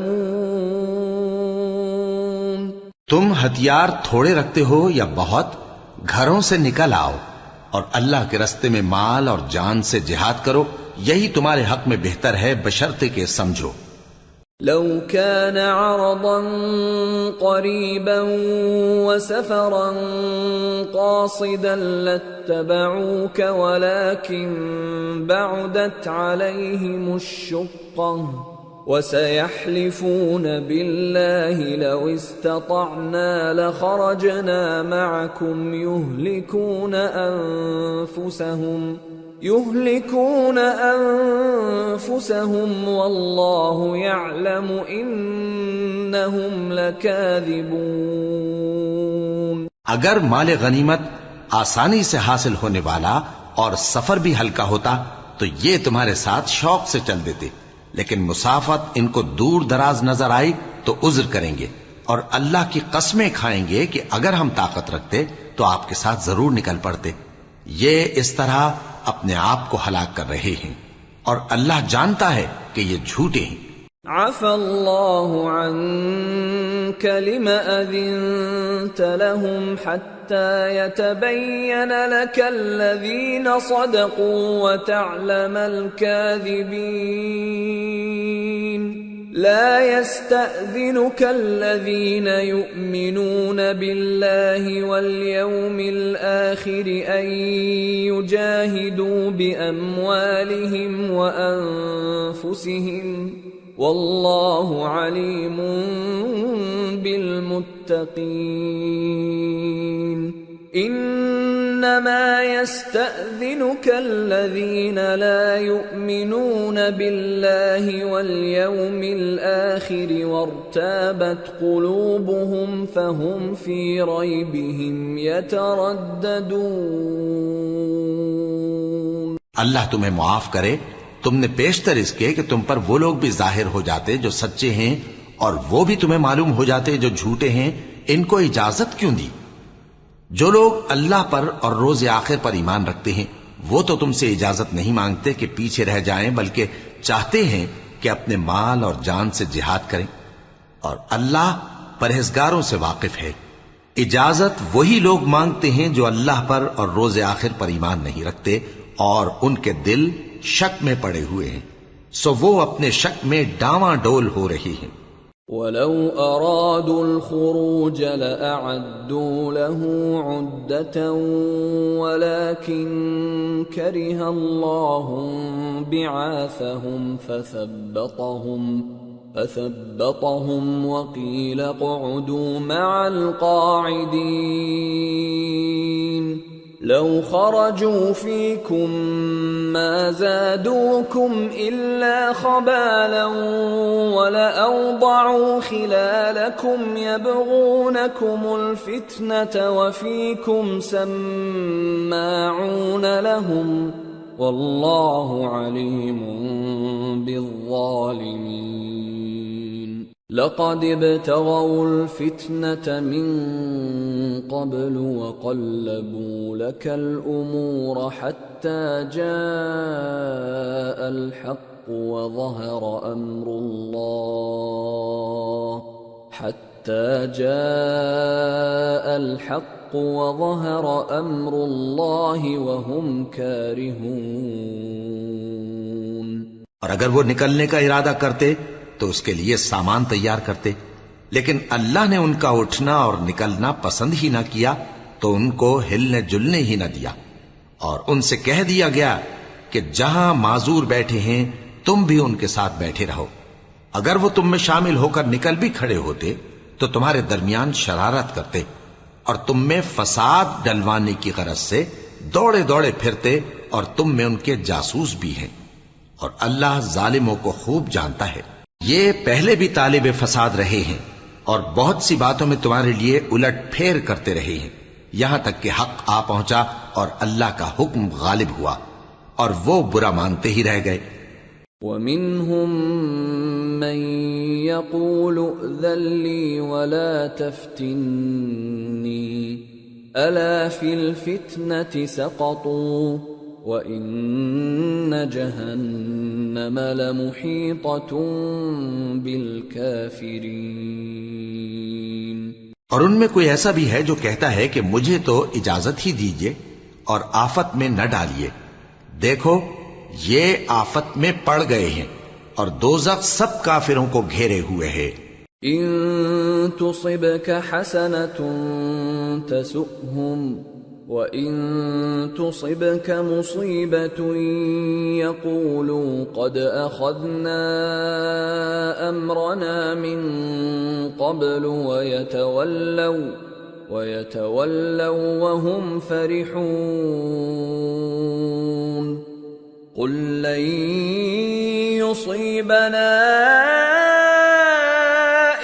تم ہتھیار تھوڑے رکھتے ہو یا بہت، گھروں سے نکل آؤ اور اللہ کے رستے میں مال اور جان سے جہاد کرو، یہی تمہارے حق میں بہتر ہے بشرطے کہ سمجھو۔ لو كان عرضا قريبا وسفرا قاصدا لاتبعوك ولكن بعدت عليهم الشقة وسيحلفون بالله لو استطعنا لخرجنا معكم يهلكون أنفسهم والله يعلم إنهم لكاذبون۔ اگر مال غنیمت آسانی سے حاصل ہونے والا اور سفر بھی ہلکا ہوتا تو یہ تمہارے ساتھ شوق سے چل دیتے، لیکن مسافت ان کو دور دراز نظر آئی تو عذر کریں گے، اور اللہ کی قسمیں کھائیں گے کہ اگر ہم طاقت رکھتے تو آپ کے ساتھ ضرور نکل پڑتے۔ یہ اس طرح اپنے آپ کو ہلاک کر رہے ہیں، اور اللہ جانتا ہے کہ یہ جھوٹے ہیں۔ عفى الله عنك لما أذنت لهم حتى يتبين لك الذين صدقوا وتعلم الكاذبين۔ لا يستأذنك الذين يؤمنون بالله واليوم الآخر أن يجاهدوا بأموالهم وأنفسهم والله عليم بالمتقين۔ انما يستأذنك الذين لا يؤمنون بالله واليوم الآخر وارتابت قلوبهم فهم في ريبهم يترددون۔ اللہ تمہیں معاف کرے، تم نے پیشتر اس کے کہ تم پر وہ لوگ بھی ظاہر ہو جاتے جو سچے ہیں، اور وہ بھی تمہیں معلوم ہو جاتے جو جھوٹے ہیں۔ ان کو اجازت کیوں دی؟ جو لوگ اللہ پر اور روز آخر پر ایمان رکھتے ہیں وہ تو تم سے اجازت نہیں مانگتے کہ پیچھے رہ جائیں، بلکہ چاہتے ہیں کہ اپنے مال اور جان سے جہاد کریں، اور اللہ پرہیزگاروں سے واقف ہے۔ اجازت وہی لوگ مانگتے ہیں جو اللہ پر اور روز آخر پر ایمان نہیں رکھتے اور ان کے دل شک میں پڑے ہوئے ہیں، سو وہ اپنے شک میں ڈاواں ڈول ہو رہی ہیں۔ وَلَوْ أَرَادُوا الْخُرُوجَ لَأَعَدُّوا لَهُ عُدَّةً وَلَكِنْ كَرِهَ اللَّهُ بِعَاثَهُمْ فَثَبَّطَهُمْ وَقِيلَ اقْعُدُوا مَعَ الْقَاعِدِينَ۔ لو خرجوا فيكم ما زادوكم إلا خبالا ولأوضعوا خلالكم يبغونكم الفتنة وفيكم سماعون لهم والله عليم بالظالمين۔ لقد ابتغوا الفتنة من قبل وقلبوا لك الأمور حتى جاء الحق وظهر أمر الله وهم كارهون۔ اور اگر وہ نکلنے کا ارادہ کرتے تو اس کے لیے سامان تیار کرتے، لیکن اللہ نے ان کا اٹھنا اور نکلنا پسند ہی نہ کیا تو ان کو ہلنے جلنے ہی نہ دیا، اور ان سے کہہ دیا گیا کہ جہاں معذور بیٹھے ہیں تم بھی ان کے ساتھ بیٹھے رہو. اگر وہ تم میں شامل ہو کر نکل بھی کھڑے ہوتے تو تمہارے درمیان شرارت کرتے اور تم میں فساد ڈلوانے کی غرض سے دوڑے دوڑے پھرتے اور تم میں ان کے جاسوس بھی ہیں. اور اللہ ظالموں کو خوب جانتا ہے. یہ پہلے بھی طالب فساد رہے ہیں اور بہت سی باتوں میں تمہارے لیے الٹ پھیر کرتے رہے ہیں، یہاں تک کہ حق آ پہنچا اور اللہ کا حکم غالب ہوا اور وہ برا مانتے ہی رہ گئے. وَمِنْهُمْ مَنْ يَقُولُ ائْذَنْ لِي وَلَا تَفْتِنِّي أَلَا فِي الْفِتْنَةِ سَقَطُوا وَإِنَّ جَهَنَّمَ لَمُحِيطَةٌ بِالْكَافِرِينَ. اور ان میں کوئی ایسا بھی ہے جو کہتا ہے کہ مجھے تو اجازت ہی دیجئے اور آفت میں نہ ڈالیے. دیکھو یہ آفت میں پڑ گئے ہیں اور دوزخ سب کافروں کو گھیرے ہوئے ہے. ان تصبك حسنة تسؤهم وان تصبك مصيبة يقولوا قد اخذنا امرنا من قبل ويتولوا وهم فرحون. قل لن يصيبنا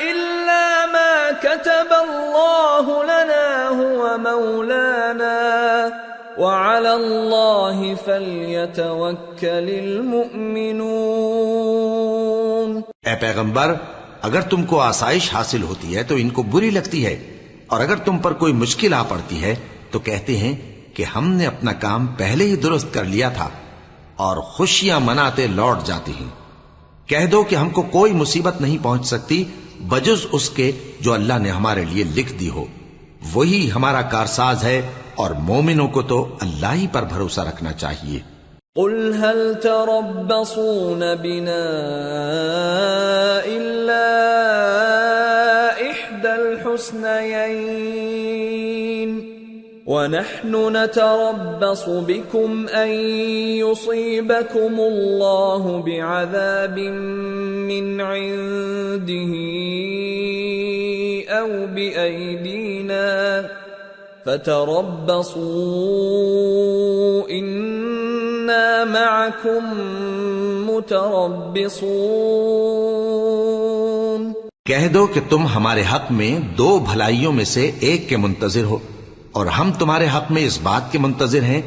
إلا ما كتب الله لنا هو مولانا وعلى الله فليتوكل المؤمنون. اے پیغمبر، اگر تم کو آسائش حاصل ہوتی ہے تو ان کو بری لگتی ہے، اور اگر تم پر کوئی مشکل آ پڑتی ہے تو کہتے ہیں کہ ہم نے اپنا کام پہلے ہی درست کر لیا تھا، اور خوشیاں مناتے لوٹ جاتے ہیں. کہہ دو کہ ہم کو کوئی مصیبت نہیں پہنچ سکتی بجز اس کے جو اللہ نے ہمارے لیے لکھ دی ہو. وہی ہمارا کارساز ہے، اور مومنوں کو تو اللہ ہی پر بھروسہ رکھنا چاہیے. قل هل تربصون بنا إلا إحدى الحسنيين ونحن نتربص بكم أن يصيبكم الله بعذاب من عنده أو بأيدينا فتربصوا إنا معكم متربصون. کہہ دو کہ تم ہمارے حق میں دو بھلائیوں میں سے ایک کے منتظر ہو، اور ہم تمہارے حق میں اس بات کے منتظر ہیں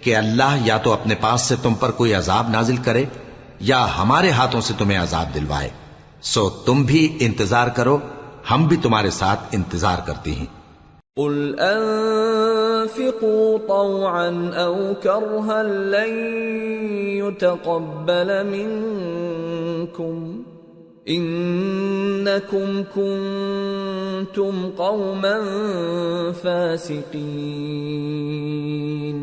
کہ اللہ یا تو اپنے پاس سے تم پر کوئی عذاب نازل کرے یا ہمارے ہاتھوں سے تمہیں عذاب دلوائے. سو تم بھی انتظار کرو، ہم بھی تمہارے ساتھ انتظار کرتے ہیں. قل انفقوا طوعا او کرها لن يتقبل منكم انکم کنتم قوما فاسقین.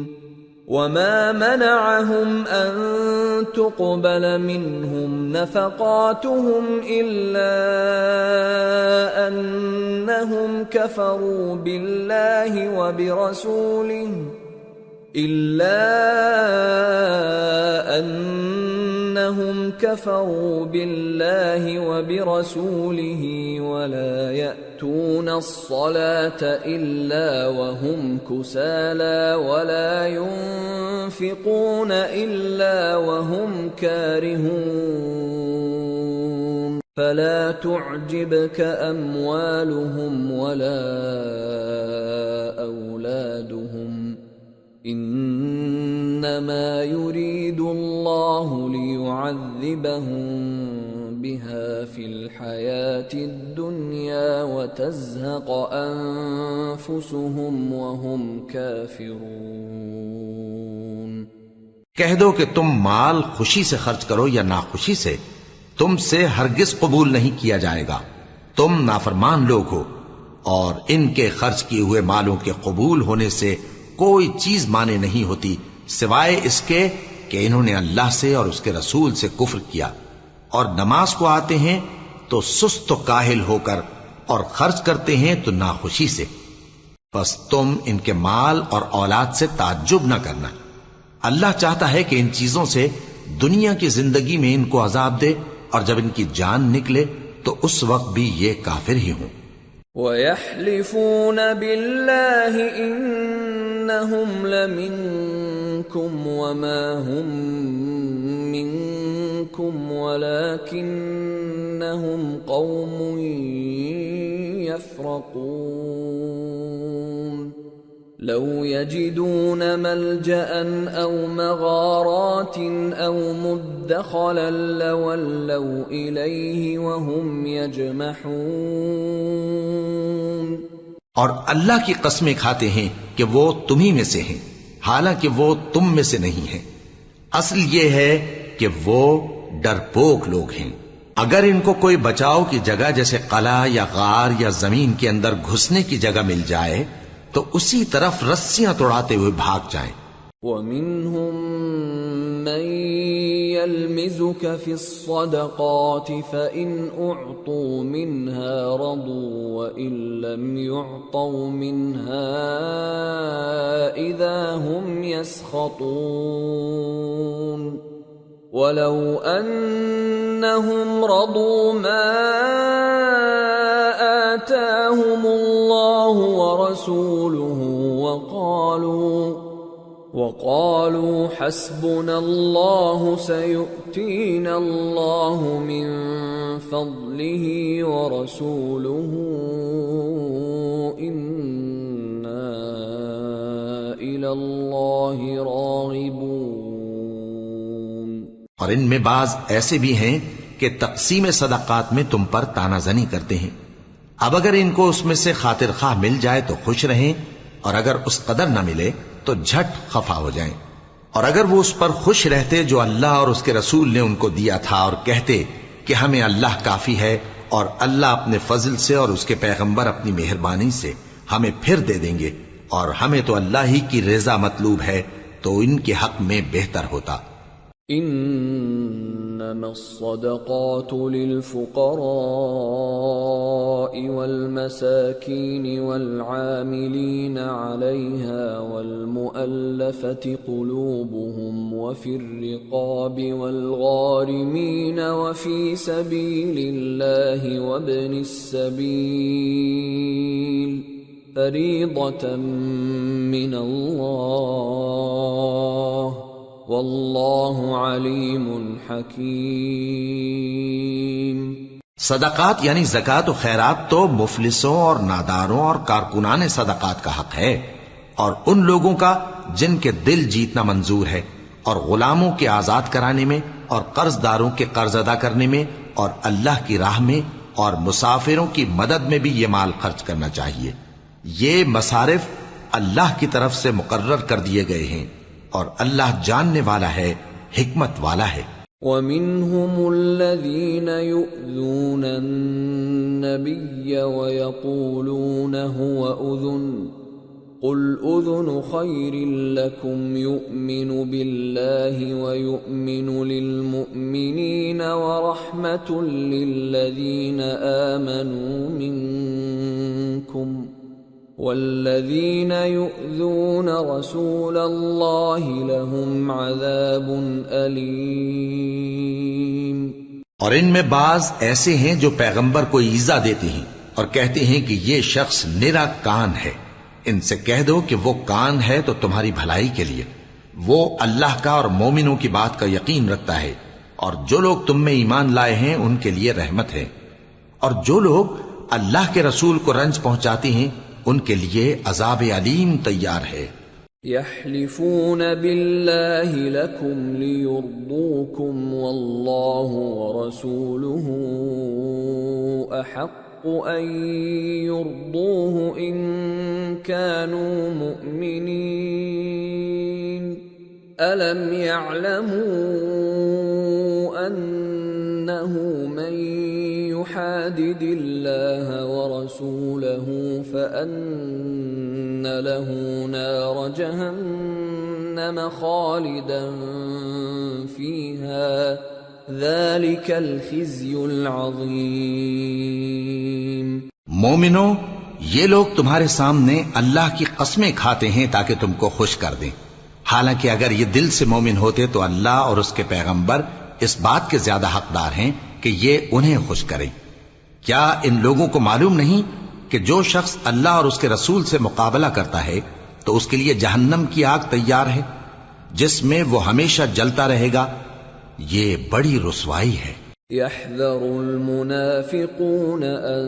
وما منعهم ان تقبل منهم نفقاتهم الا انهم كفروا بالله وبرسوله ولا يأتون الصلاة إلا وهم كسالى ولا ينفقون إلا وهم كارهون. فلا تعجبك أموالهم ولا أولادهم انما يريد الله ليعذبهم بها في الحياة الدنيا وتزهق انفسهم وهم كافرون. کہہ دو کہ تم مال خوشی سے خرچ کرو یا ناخوشی سے، تم سے ہرگز قبول نہیں کیا جائے گا. تم نافرمان لوگ ہو، اور ان کے خرچ کیے ہوئے مالوں کے قبول ہونے سے کوئی چیز مانے نہیں ہوتی سوائے اس کے کہ انہوں نے اللہ سے اور اس کے رسول سے کفر کیا، اور نماز کو آتے ہیں تو سست و کاہل ہو کر، اور خرچ کرتے ہیں تو ناخوشی سے. بس تم ان کے مال اور اولاد سے تعجب نہ کرنا، اللہ چاہتا ہے کہ ان چیزوں سے دنیا کی زندگی میں ان کو عذاب دے، اور جب ان کی جان نکلے تو اس وقت بھی یہ کافر ہی ہوں۔ وَيَحْلِفُونَ بِاللَّهِ إِنَّهُمْ لَمِنكُمْ وَمَا هُمْ مِنكُمْ وَلَكِنَّهُمْ قَوْمٌ يَفْرَقُونَ لَوْ يَجِدُونَ مَلْجَأً أَوْ مَغَارَاتٍ أَوْ مُدَّخَلًا لَوَلَّوْا إِلَيْهِ وَهُمْ يَجْمَحُونَ۔ اور اللہ کی قسمیں کھاتے ہیں کہ وہ تمہی میں سے ہیں، حالانکہ وہ تم میں سے نہیں ہیں۔ اصل یہ ہے کہ وہ ڈرپوک لوگ ہیں۔ اگر ان کو کوئی بچاؤ کی جگہ جیسے قلعہ یا غار یا زمین کے اندر گھسنے کی جگہ مل جائے تو اسی طرف رسیاں توڑاتے ہوئے بھاگ جائیں۔ وَمِنْهُمْ مَنْ يَلْمِزُكَ فِي الصَّدَقَاتِ فَإِنْ أُعْطُوا مِنْهَا رَضُوا وَإِنْ لَمْ يُعْطَوْا مِنْهَا إِذَا هُمْ يَسْخَطُونَ وَلَوْ أَنَّهُمْ رَضُوا مَا آتَاهُمُ اللَّهُ وَرَسُولُهُ وَقَالُوا حَسْبُنَا اللَّهُ سَيُؤْتِينَا اللَّهُ مِنْ فَضْلِهِ وَرَسُولُهُ إِنَّا إِلَى اللَّهِ رَاغِبُونَ۔ اور ان میں بعض ایسے بھی ہیں کہ تقسیم صدقات میں تم پر تانا زنی کرتے ہیں۔ اب اگر ان کو اس میں سے خاطر خواہ مل جائے تو خوش رہیں، اور اگر اس قدر نہ ملے تو جھٹ خفا ہو جائیں۔ اور اگر وہ اس پر خوش رہتے جو اللہ اور اس کے رسول نے ان کو دیا تھا، اور کہتے کہ ہمیں اللہ کافی ہے، اور اللہ اپنے فضل سے اور اس کے پیغمبر اپنی مہربانی سے ہمیں پھر دے دیں گے، اور ہمیں تو اللہ ہی کی رضا مطلوب ہے، تو ان کے حق میں بہتر ہوتا۔ انما الصدقات للفقراء والمساكين والعاملين عليها والمؤلفة قلوبهم وفي الرقاب والغارمين وفي سبيل الله وابن السبيل فريضة من الله واللہ علیم حکیم۔ صدقات یعنی زکوٰۃ و خیرات تو مفلسوں اور ناداروں اور کارکنان صدقات کا حق ہے، اور ان لوگوں کا جن کے دل جیتنا منظور ہے، اور غلاموں کے آزاد کرانے میں، اور قرض داروں کے قرض ادا کرنے میں، اور اللہ کی راہ میں، اور مسافروں کی مدد میں بھی یہ مال خرچ کرنا چاہیے۔ یہ مصارف اللہ کی طرف سے مقرر کر دیے گئے ہیں، اور اللہ جاننے والا ہے، حکمت والا ہے۔ وَمِنْهُمُ الَّذِينَ يُؤْذُونَ النَّبِيَّ وَيَقُولُونَ هُوَ أُذُنٌ قُلْ أُذُنُ خَيْرٍ لَكُمْ يُؤْمِنُ بِاللَّهِ وَيُؤْمِنُ لِلْمُؤْمِنِينَ وَرَحْمَةٌ لِلَّذِينَ آمَنُوا مِنْكُمْ والذین یؤذون رسول اللہ لهم عذاب علیم۔ اور ان میں بعض ایسے ہیں جو پیغمبر کو ایذا دیتے ہیں اور کہتے ہیں کہ یہ شخص نرا کان ہے۔ ان سے کہہ دو کہ وہ کان ہے تو تمہاری بھلائی کے لیے، وہ اللہ کا اور مومنوں کی بات کا یقین رکھتا ہے، اور جو لوگ تم میں ایمان لائے ہیں ان کے لیے رحمت ہے، اور جو لوگ اللہ کے رسول کو رنج پہنچاتے ہیں ان کے لیے عذاب علیم تیار ہے۔ یحلفون باللہ لکم لیرضوکم واللہ ورسولہ احق ان یرضوہ ان كانوا مؤمنین الم یعلموا انہ من يحادد الله ورسوله فأن له نار جهنم خالدا فيها ذلك الخزي العظيم۔ مومنو، یہ لوگ تمہارے سامنے اللہ کی قسمیں کھاتے ہیں تاکہ تم کو خوش کر دیں، حالانکہ اگر یہ دل سے مومن ہوتے تو اللہ اور اس کے پیغمبر اس بات کے زیادہ حقدار ہیں کہ یہ انہیں خوش کریں۔ کیا ان لوگوں کو معلوم نہیں کہ جو شخص اللہ اور اس کے رسول سے مقابلہ کرتا ہے تو اس کے لیے جہنم کی آگ تیار ہے جس میں وہ ہمیشہ جلتا رہے گا، یہ بڑی رسوائی ہے۔ يحذر المنافقون أن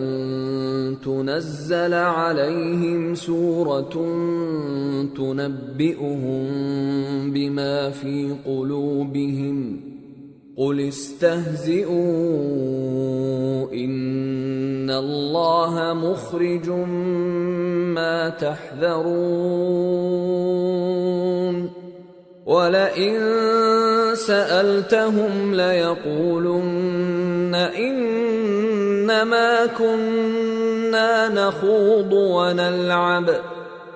تنزل عليهم سورة تنبئهم بما في قلوبهم قل استهزئوا إن الله مخرج ما تحذرون وَلَئِن سَأَلْتَهُمْ لَيَقُولُنَّ إِنَّمَا كُنَّا نَخُوضُ وَنَلْعَبُ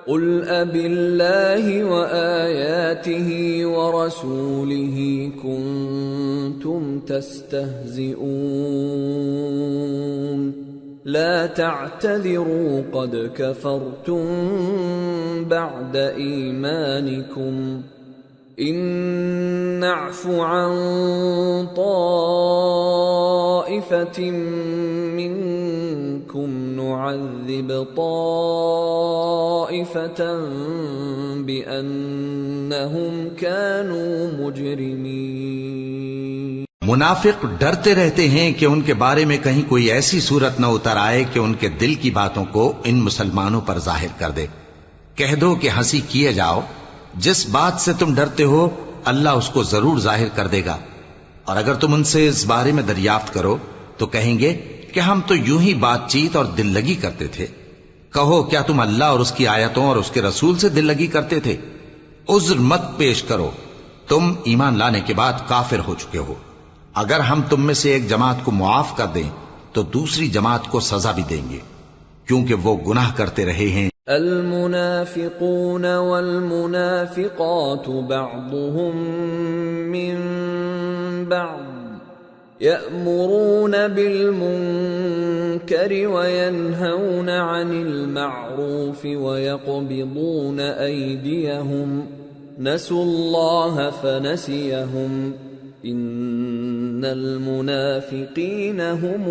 قُلْ أَبِاللَّهِ وَآيَاتِهِ وَرَسُولِهِ كُنتُمْ تَسْتَهْزِئُونَ لَا تَعْتَذِرُوا قَدْ كَفَرْتُمْ بَعْدَ إِيمَانِكُمْ إن نعف عن طائفة منكم نعذب طائفة بأنهم كانوا مجرمين۔ منافق ڈرتے رہتے ہیں کہ ان کے بارے میں کہیں کوئی ایسی صورت نہ اتر آئے کہ ان کے دل کی باتوں کو ان مسلمانوں پر ظاہر کر دے۔ کہہ دو کہ ہنسی کیے جاؤ، جس بات سے تم ڈرتے ہو اللہ اس کو ضرور ظاہر کر دے گا، اور اگر تم ان سے اس بارے میں دریافت کرو تو کہیں گے کہ ہم تو یوں ہی بات چیت اور دل لگی کرتے تھے۔ کہو کیا تم اللہ اور اس کی آیتوں اور اس کے رسول سے دل لگی کرتے تھے؟ عذر مت پیش کرو، تم ایمان لانے کے بعد کافر ہو چکے ہو۔ اگر ہم تم میں سے ایک جماعت کو معاف کر دیں تو دوسری جماعت کو سزا بھی دیں گے، کیونکہ وہ گناہ کرتے رہے ہیں۔ المنافقون والمنافقات بعضهم من بعض يأمرون بالمنكر وينهون عن المعروف ويقبضون أيديهم نسوا الله فنسيهم إن المنافقين هم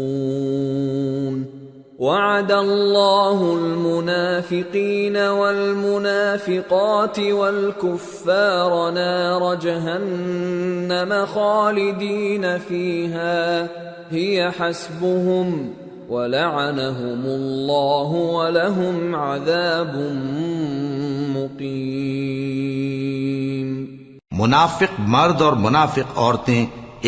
الفاسقون وعد الله المنافقين والمنافقات والكفار نار جهنم خالدين فيها هي حسبهم ولعنهم الله ولهم عذاب مقيم۔ منافق مرد اور منافق عورتیں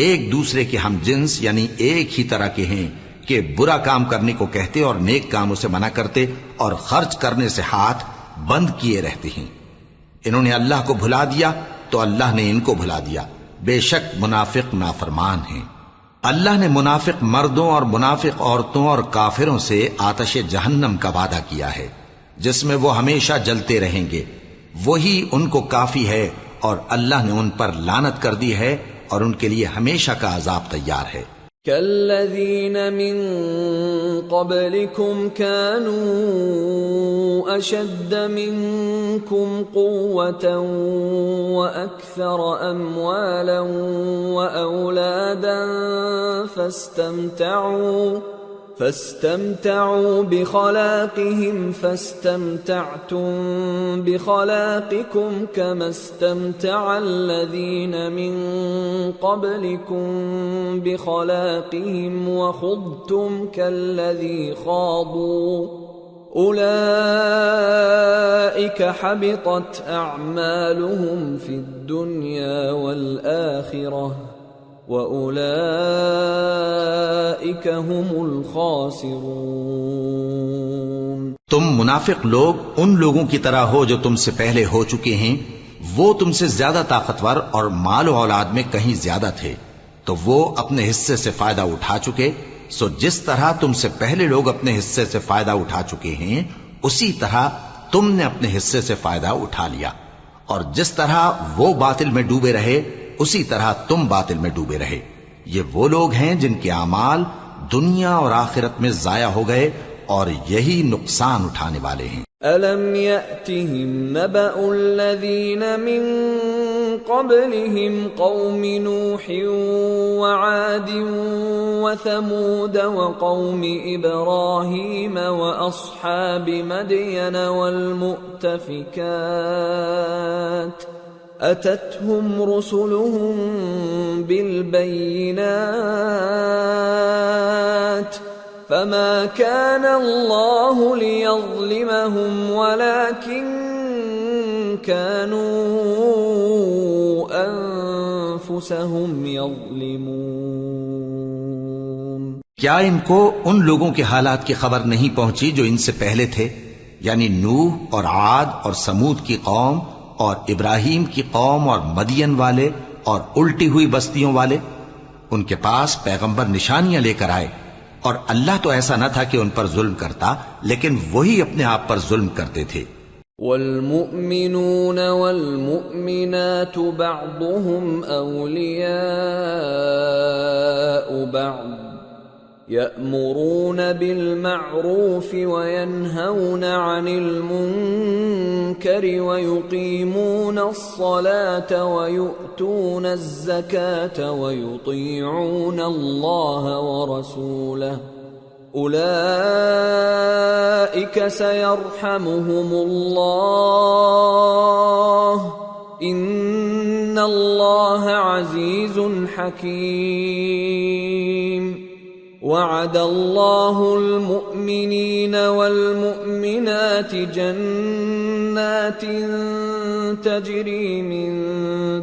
ایک دوسرے کے ہم جنس یعنی ایک ہی طرح کے ہیں کہ برا کام کرنے کو کہتے اور نیک کاموں سے منع کرتے اور خرچ کرنے سے ہاتھ بند کیے رہتے ہیں۔ انہوں نے اللہ کو بھلا دیا تو اللہ نے ان کو بھلا دیا، بے شک منافق نافرمان ہیں۔ اللہ نے منافق مردوں اور منافق عورتوں اور کافروں سے آتش جہنم کا وعدہ کیا ہے جس میں وہ ہمیشہ جلتے رہیں گے، وہی ان کو کافی ہے، اور اللہ نے ان پر لعنت کر دی ہے اور ان کے لیے ہمیشہ کا عذاب تیار ہے۔ كالذين من قبلكم كانوا أشد منكم قوة وأكثر أموالا وأولادا فاستمتعوا بخلاقهم فاستمتعتم بخلاقكم كما استمتع الذين من قبلكم بخلاقهم وخضتم كالذي خاضوا أولئك حبطت أعمالهم في الدنيا والآخرة وَأُولَئِكَ هُمُ الْخَاسِرُونَ۔ تم منافق لوگ ان لوگوں کی طرح ہو جو تم سے پہلے ہو چکے ہیں، وہ تم سے زیادہ طاقتور اور مال و اولاد میں کہیں زیادہ تھے، تو وہ اپنے حصے سے فائدہ اٹھا چکے، سو جس طرح تم سے پہلے لوگ اپنے حصے سے فائدہ اٹھا چکے ہیں اسی طرح تم نے اپنے حصے سے فائدہ اٹھا لیا، اور جس طرح وہ باطل میں ڈوبے رہے اسی طرح تم باطل میں ڈوبے رہے۔ یہ وہ لوگ ہیں جن کے اعمال دنیا اور آخرت میں ضائع ہو گئے اور یہی نقصان اٹھانے والے ہیں۔ أَلَمْ يَأْتِهِمْ نَبَأُ الَّذِينَ مِنْ قَبْلِهِمْ قَوْمِ نُوحٍ وَعَادٍ وَثَمُودَ وَقَوْمِ إِبْرَاهِيمَ وَأَصْحَابِ مَدْيَنَ وَالْمُؤْتَفِكَاتِ أَتَتْهُمْ رُسُلُهُم بِالْبَيِّنَاتِ فَمَا كَانَ اللَّهُ لِيَظْلِمَهُمْ وَلَكِنْ كَانُوا أَنفُسَهُمْ يَظْلِمُونَ۔ کیا ان کو ان لوگوں کے حالات کی خبر نہیں پہنچی جو ان سے پہلے تھے، یعنی نوح اور عاد اور سمود کی قوم اور ابراہیم کی قوم اور مدین والے اور الٹی ہوئی بستیوں والے؟ ان کے پاس پیغمبر نشانیاں لے کر آئے، اور اللہ تو ایسا نہ تھا کہ ان پر ظلم کرتا، لیکن وہی اپنے آپ پر ظلم کرتے تھے۔ والمؤمنون والمؤمنات بعضهم أولياء بعض يأمرون بالمعروف وينهون عن المنكر ويقيمون الصلاة ويؤتون الزكاة ويطيعون الله ورسوله أولئك سيرحمهم الله إن الله عزيز حكيم۔ وعد الله المؤمنين والمؤمنات جنات تجري من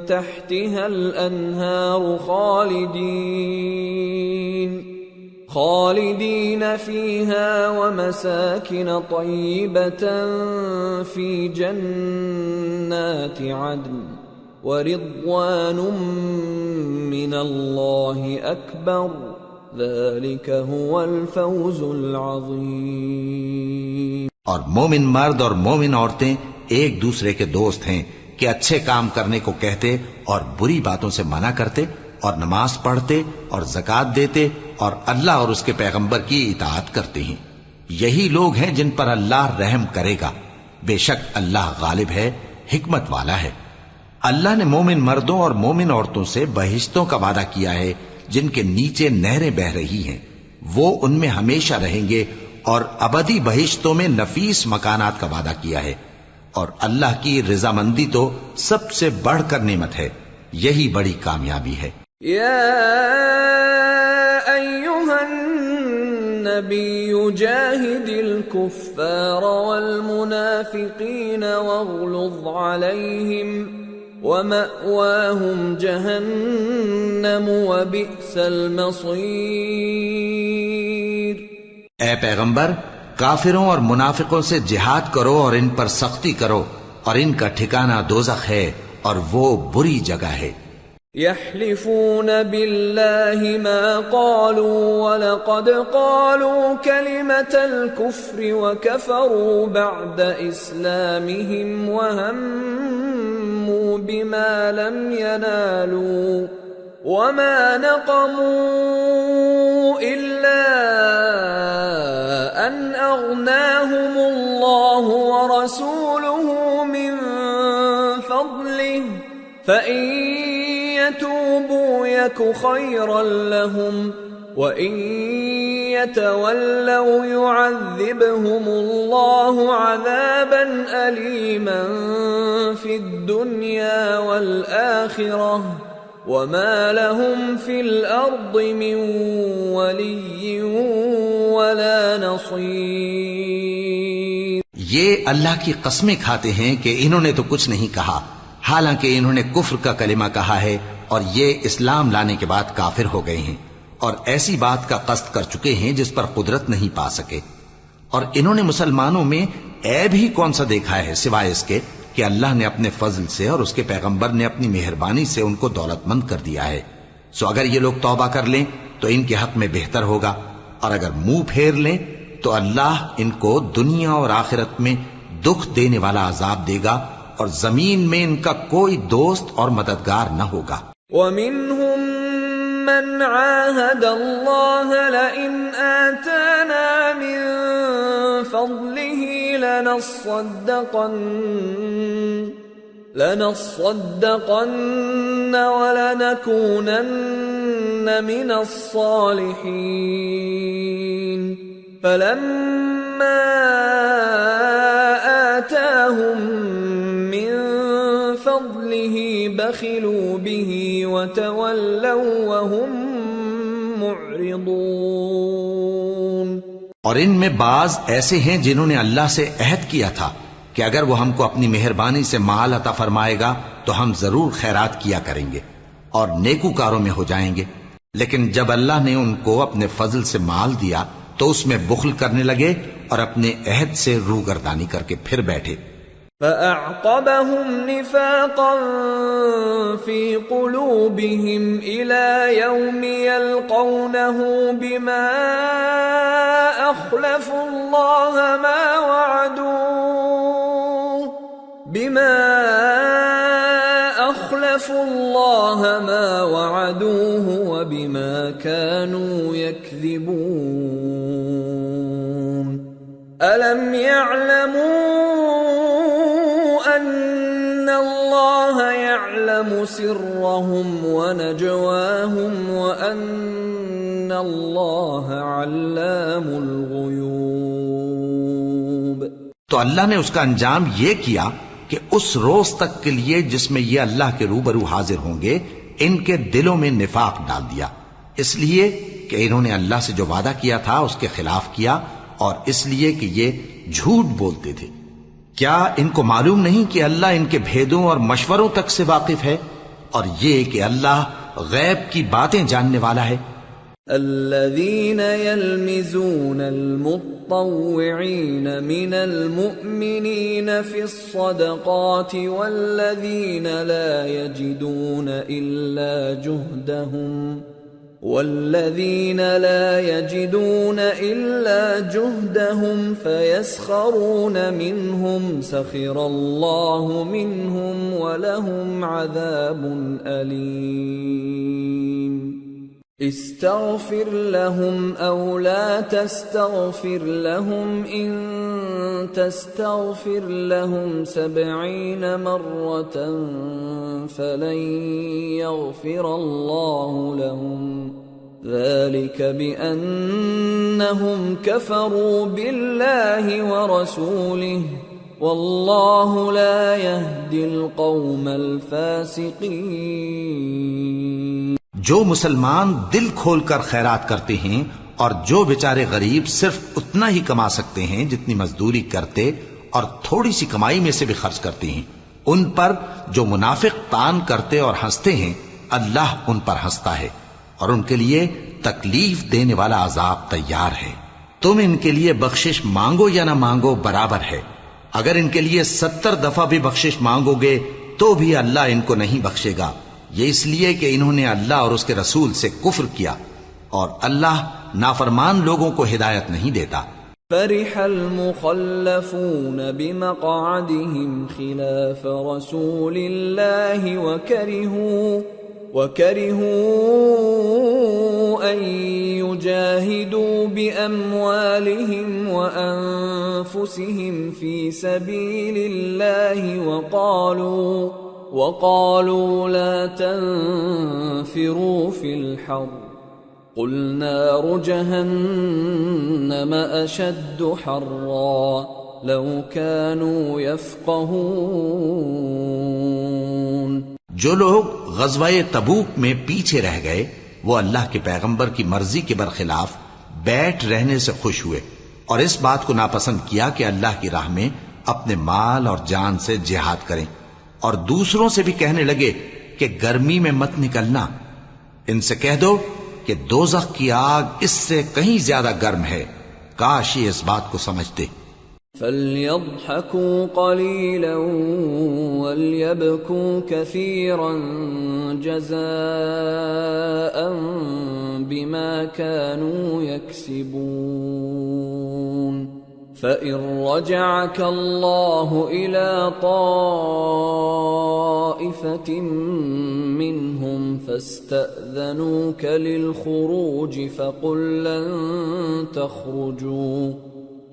تحتها الأنهار خالدين فيها ومساكن طيبة في جنات عدن ورضوان من الله أكبر ذلك هو الفوز العظیم۔ اور مومن مرد اور مومن عورتیں ایک دوسرے کے دوست ہیں کہ اچھے کام کرنے کو کہتے اور بری باتوں سے منع کرتے اور نماز پڑھتے اور زکوٰۃ دیتے اور اللہ اور اس کے پیغمبر کی اطاعت کرتے ہیں۔ یہی لوگ ہیں جن پر اللہ رحم کرے گا، بے شک اللہ غالب ہے، حکمت والا ہے۔ اللہ نے مومن مردوں اور مومن عورتوں سے بہشتوں کا وعدہ کیا ہے جن کے نیچے نہریں بہ رہی ہیں، وہ ان میں ہمیشہ رہیں گے، اور ابدی بہشتوں میں نفیس مکانات کا وعدہ کیا ہے، اور اللہ کی رضامندی تو سب سے بڑھ کر نعمت ہے، یہی بڑی کامیابی ہے۔ یا ایھا النبی جاہد الکفار والمنافقین واغلظ علیہم وَمَأْوَاهُمْ جَهَنَّمُ وَبِئْسَ الْمَصِيرُ۔ اے پیغمبر، کافروں اور منافقوں سے جہاد کرو اور ان پر سختی کرو، اور ان کا ٹھکانہ دوزخ ہے اور وہ بری جگہ ہے۔ يحلفون بالله ما قالوا ولقد قالوا كلمة الكفر وكفروا بعد إسلامهم وهموا بما لم ينالوا وما نقموا إلا أن أغناهم الله ورسوله من فضله فإن يتوبوا يك خيرا لهم وإن يتولوا يعذبهم الله عذابا أليما في الدنيا والآخرة وما لهم في الأرض من ولي ولا نصير۔ یہ اللہ کی قسمیں کھاتے ہیں کہ انہوں نے تو کچھ نہیں کہا، حالانکہ انہوں نے کفر کا کلمہ کہا ہے اور یہ اسلام لانے کے بعد کافر ہو گئے ہیں، اور ایسی بات کا قصد کر چکے ہیں جس پر قدرت نہیں پا سکے۔ اور انہوں نے مسلمانوں میں عیب ہی کون سا دیکھا ہے سوائے اس کے کہ اللہ نے اپنے فضل سے اور اس کے پیغمبر نے اپنی مہربانی سے ان کو دولت مند کر دیا ہے۔ سو اگر یہ لوگ توبہ کر لیں تو ان کے حق میں بہتر ہوگا، اور اگر منہ پھیر لیں تو اللہ ان کو دنیا اور آخرت میں دکھ دینے والا عذاب دے گا، اور زمین میں ان کا کوئی دوست اور مددگار نہ ہوگا۔ وَمِنْهُمْ مَنْ عَاهَدَ اللَّهَ لَئِنْ آتَانَا مِنْ فَضْلِهِ لنصدقن ولنكونن من الصالحين فلما آتاهم من فضله بخلوا به وتولوا وهم معرضون۔ اور ان میں بعض ایسے ہیں جنہوں نے اللہ سے عہد کیا تھا کہ اگر وہ ہم کو اپنی مہربانی سے مال عطا فرمائے گا تو ہم ضرور خیرات کیا کریں گے اور نیکوکاروں میں ہو جائیں گے، لیکن جب اللہ نے ان کو اپنے فضل سے مال دیا تو اس میں بخل کرنے لگے اور اپنے عہد سے روگردانی کر کے پھر بیٹھے۔ فأعقبهم نفاقا في قلوبهم إلى يوم يلقونه بما أخلفوا الله ما وعدوه وبما كانوا يكذبون ألم يعلموا أن الله يعلم سرهم ونجواهم وأن الله علام الغيوب۔ تو اللہ نے اس کا انجام یہ کیا کہ اس روز تک کے لیے جس میں یہ اللہ کے روبرو حاضر ہوں گے ان کے دلوں میں نفاق ڈال دیا، اس لیے کہ انہوں نے اللہ سے جو وعدہ کیا تھا اس کے خلاف کیا، اور اس لیے کہ یہ جھوٹ بولتے تھے۔ کیا ان کو معلوم نہیں کہ اللہ ان کے بھیدوں اور مشوروں تک سے واقف ہے، اور یہ کہ اللہ غیب کی باتیں جاننے والا ہے۔ الذين يلمزون المطوعين من المؤمنين في الصدقات والذين لا يجدون إلا جهدهم فيسخرون منهم سخر الله منهم ولهم عذاب أليم استغفر لهم أو لا تستغفر لهم إن تستغفر لهم 70 مرة فلن يغفر الله لهم ذلك بأنهم كفروا بالله ورسوله والله لا يهدي القوم الفاسقين۔ جو مسلمان دل کھول کر خیرات کرتے ہیں اور جو بیچارے غریب صرف اتنا ہی کما سکتے ہیں جتنی مزدوری کرتے اور تھوڑی سی کمائی میں سے بھی خرچ کرتے ہیں، ان پر جو منافق تان کرتے اور ہنستے ہیں اللہ ان پر ہنستا ہے اور ان کے لیے تکلیف دینے والا عذاب تیار ہے۔ تم ان کے لیے بخشش مانگو یا نہ مانگو برابر ہے، اگر ان کے لیے 70 دفعہ بھی بخشش مانگو گے تو بھی اللہ ان کو نہیں بخشے گا، یہ اس لیے کہ انہوں نے اللہ اور اس کے رسول سے کفر کیا، اور اللہ نافرمان لوگوں کو ہدایت نہیں دیتا۔ فرح المخلفون بمقعدهم خلاف رسول الله وكرهوا أن يجاهدوا بأموالهم وأنفسهم في سبيل الله وقالوا لا تنفروا في الحر قل نار جهنم أشد حرا لو كانوا يفقهون۔ جو لوگ غزوہ تبوک میں پیچھے رہ گئے وہ اللہ کے پیغمبر کی مرضی کے برخلاف بیٹھ رہنے سے خوش ہوئے اور اس بات کو ناپسند کیا کہ اللہ کی راہ میں اپنے مال اور جان سے جہاد کریں، اور دوسروں سے بھی کہنے لگے کہ گرمی میں مت نکلنا۔ ان سے کہہ دو کہ دوزخ کی آگ اس سے کہیں زیادہ گرم ہے، کاش یہ اس بات کو سمجھتے۔ فَلْيَضْحَكُوا قَلِيلًا وَلْيَبْكُوا كَثِيرًا جَزَاءً بِمَا كَانُوا يَكْسِبُونَ۔ فَإِن رَّجَعَكَ اللَّهُ إِلَى طَائِفَةٍ مِّنْهُمْ فَاسْتَأْذَنُوكَ لِلْخُرُوجِ فَقُل لَّن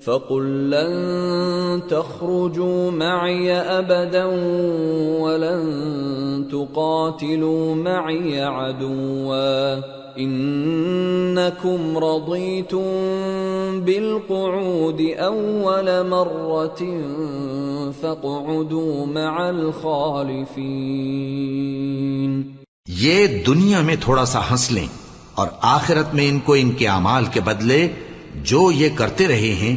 فقل لن تخرجوا معي أبدا ولن تقاتلوا معي عدوا إنكم رضيتم بالقعود أول مرة فاقعدوا مع الخالفين. یہ دنیا میں تھوڑا سا ہنس لیں اور آخرت میں ان کو ان کے اعمال کے بدلے جو یہ کرتے رہے ہیں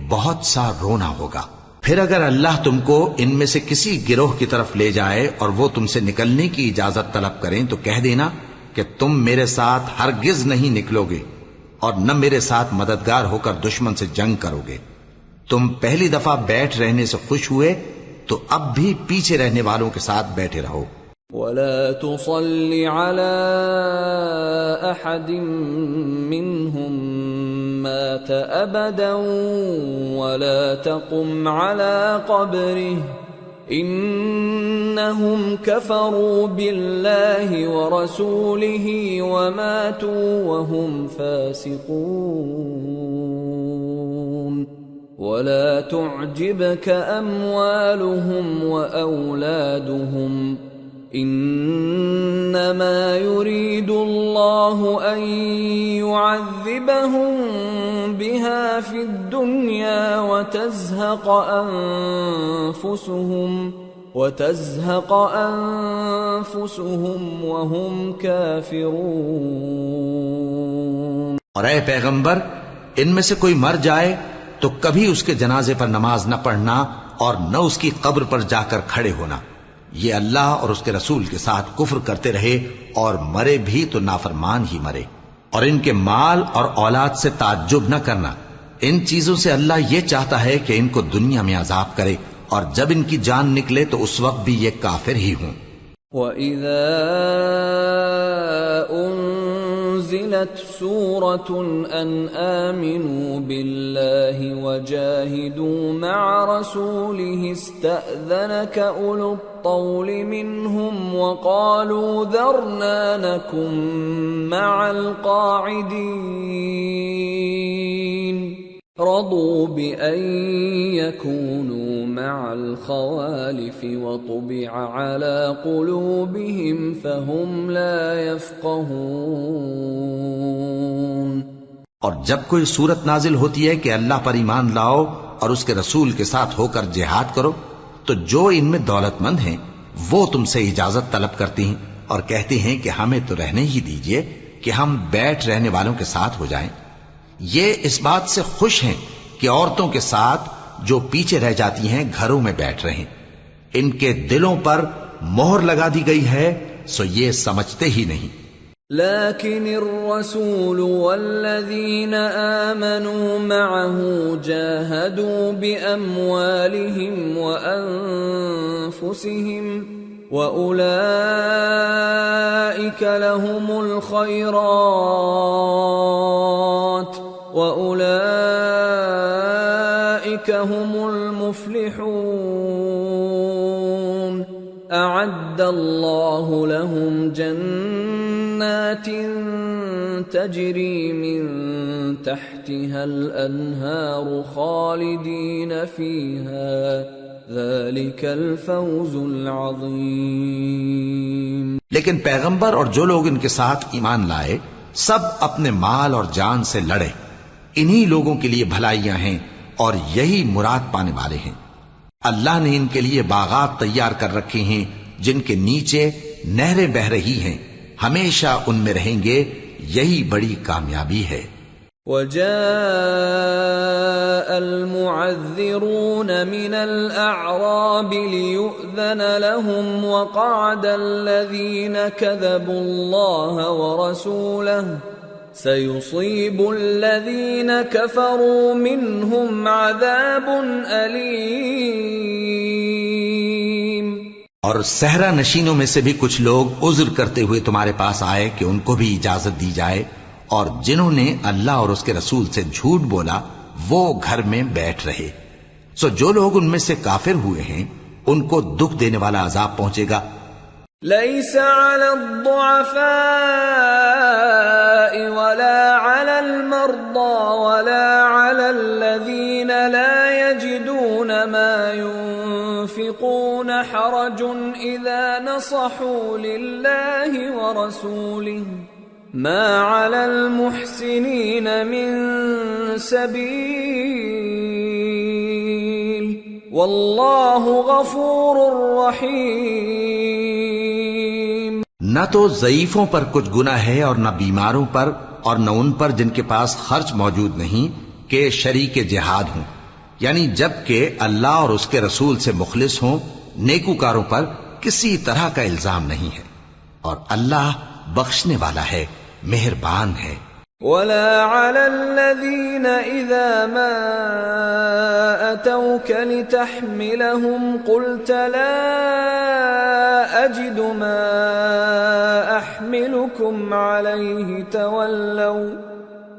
بہت سا رونا ہوگا. پھر اگر اللہ تم کو ان میں سے کسی گروہ کی طرف لے جائے اور وہ تم سے نکلنے کی اجازت طلب کریں تو کہہ دینا کہ تم میرے ساتھ ہرگز نہیں نکلو گے اور نہ میرے ساتھ مددگار ہو کر دشمن سے جنگ کرو گے. تم پہلی دفعہ بیٹھ رہنے سے خوش ہوئے تو اب بھی پیچھے رہنے والوں کے ساتھ بیٹھے رہو. ولا تصل على أحد منهم مات أبدا ولا تقم على قبره إنهم كفروا بالله ورسوله وماتوا وهم فاسقون. ولا تعجبك أموالهم وأولادهم إنما يريد الله أن يعذبهم بها في الدنيا وتزهق أنفسهم وهم كافرون. اور اے پیغمبر ان میں سے کوئی مر جائے تو کبھی اس کے جنازے پر نماز نہ پڑھنا اور نہ اس کی قبر پر جا کر کھڑے ہونا. یہ اللہ اور اس کے رسول کے ساتھ کفر کرتے رہے اور مرے بھی تو نافرمان ہی مرے. اور ان کے مال اور اولاد سے تعجب نہ کرنا. ان چیزوں سے اللہ یہ چاہتا ہے کہ ان کو دنیا میں عذاب کرے اور جب ان کی جان نکلے تو اس وقت بھی یہ کافر ہی ہوں. وَإِذَا أُنزِلَتْ سُورَةٌ أَنْ آمِنُوا بِاللَّهِ وَجَاهِدُوا مَعَ رَسُولِهِ اسْتَأْذَنَكَ أُولُو الطَّوْلِ مِنْهُمْ وَقَالُوا ذَرْنَا نَكُنْ مَعَ الْقَاعِدِينَ رضوا بأن يكونوا مع الخوالف وطبع على قلوبهم فهم لا يفقهون. اور جب کوئی صورت نازل ہوتی ہے کہ اللہ پر ایمان لاؤ اور اس کے رسول کے ساتھ ہو کر جہاد کرو تو جو ان میں دولت مند ہیں وہ تم سے اجازت طلب کرتی ہیں اور کہتے ہیں کہ ہمیں تو رہنے ہی دیجئے کہ ہم بیٹھ رہنے والوں کے ساتھ ہو جائیں. یہ اس بات سے خوش ہیں کہ عورتوں کے ساتھ جو پیچھے رہ جاتی ہیں گھروں میں بیٹھ رہیں. ان کے دلوں پر مہر لگا دی گئی ہے سو یہ سمجھتے ہی نہیں. لكن الرسول والذين آمنوا معه جاهدوا بأموالهم وأنفسهم وأولئك لهم الخيرات وأولئك هم المفلحون. أعد الله لهم جنات تجري من تحتها الأنهار خالدين فيها ذلك الفوز العظيم. لیکن پیغمبر اور جو لوگ ان کے ساتھ ایمان لائے سب اپنے مال اور جان سے لڑے. انہی لوگوں کے لیے بھلائیاں ہیں اور یہی مراد پانے والے ہیں. اللہ نے ان کے لیے باغات تیار کر رکھے ہیں جن کے نیچے نہریں بہ رہی ہیں. ہمیشہ ان میں رہیں گے. یہی بڑی کامیابی ہے. وجاء المعذرون من الأعراب ليؤذن لهم وقعد الذين كذبوا الله ورسوله سيصيب الذين كفروا منهم عذاب أليم. اور صحرا نشینوں میں سے بھی کچھ لوگ عذر کرتے ہوئے تمہارے پاس آئے کہ ان کو بھی اجازت دی جائے اور جنہوں نے اللہ اور اس کے رسول سے جھوٹ بولا وہ گھر میں بیٹھ رہے. سو جو لوگ ان میں سے کافر ہوئے ہیں ان کو دکھ دینے والا عذاب پہنچے گا. ليس على الضعفاء ولا على المرضى ولا على على الذين لا يجدون ما ينفقون حرج إذا نصحوا لله ورسوله ما على المحسنين من سبيل والله غفور رحيم۔ نہ تو ضعیفوں پر کچھ گناہ ہے اور نہ بیماروں پر اور نہ ان پر جن کے پاس خرچ موجود نہیں کہ شریک جہاد ہوں، یعنی جب کہ اللہ اور اس کے رسول سے مخلص ہوں، نیکوکاروں پر کسی طرح کا الزام نہیں ہے، اور اللہ بخشنے والا ہے، مہربان ہے۔ ولا على الذين إذا ما أتوك لتحملهم قلت لا أجد ما أحملكم عليه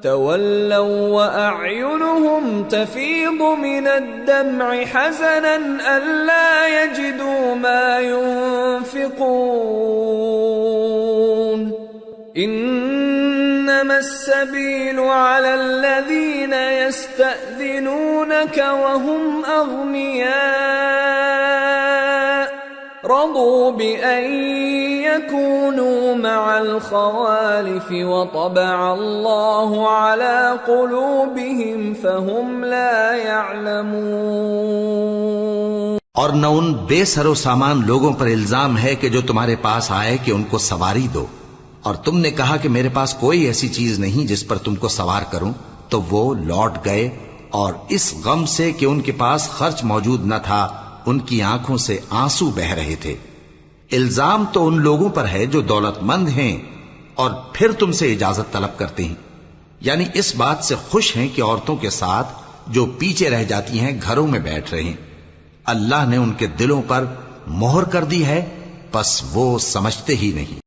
تولوا وأعينهم تفيض من الدمع حزنا ألا يجدوا ما ينفقون إنما السبيل على الذين يستأذنونك وهم أغنياء رضوا بأن يكونوا مع الخوالف وطبع الله على قلوبهم فهم لا يعلمون۔ اور نہ ان بے سر و سامان لوگوں پر الزام ہے کہ جو تمہارے پاس آئے کہ ان کو سواری دو، اور تم نے کہا کہ میرے پاس کوئی ایسی چیز نہیں جس پر تم کو سوار کروں، تو وہ لوٹ گئے، اور اس غم سے کہ ان کے پاس خرچ موجود نہ تھا ان کی آنکھوں سے آنسو بہ رہے تھے۔ الزام تو ان لوگوں پر ہے جو دولت مند ہیں اور پھر تم سے اجازت طلب کرتے ہیں، یعنی اس بات سے خوش ہیں کہ عورتوں کے ساتھ جو پیچھے رہ جاتی ہیں گھروں میں بیٹھ رہے ہیں۔ اللہ نے ان کے دلوں پر مہر کر دی ہے، پس وہ سمجھتے ہی نہیں۔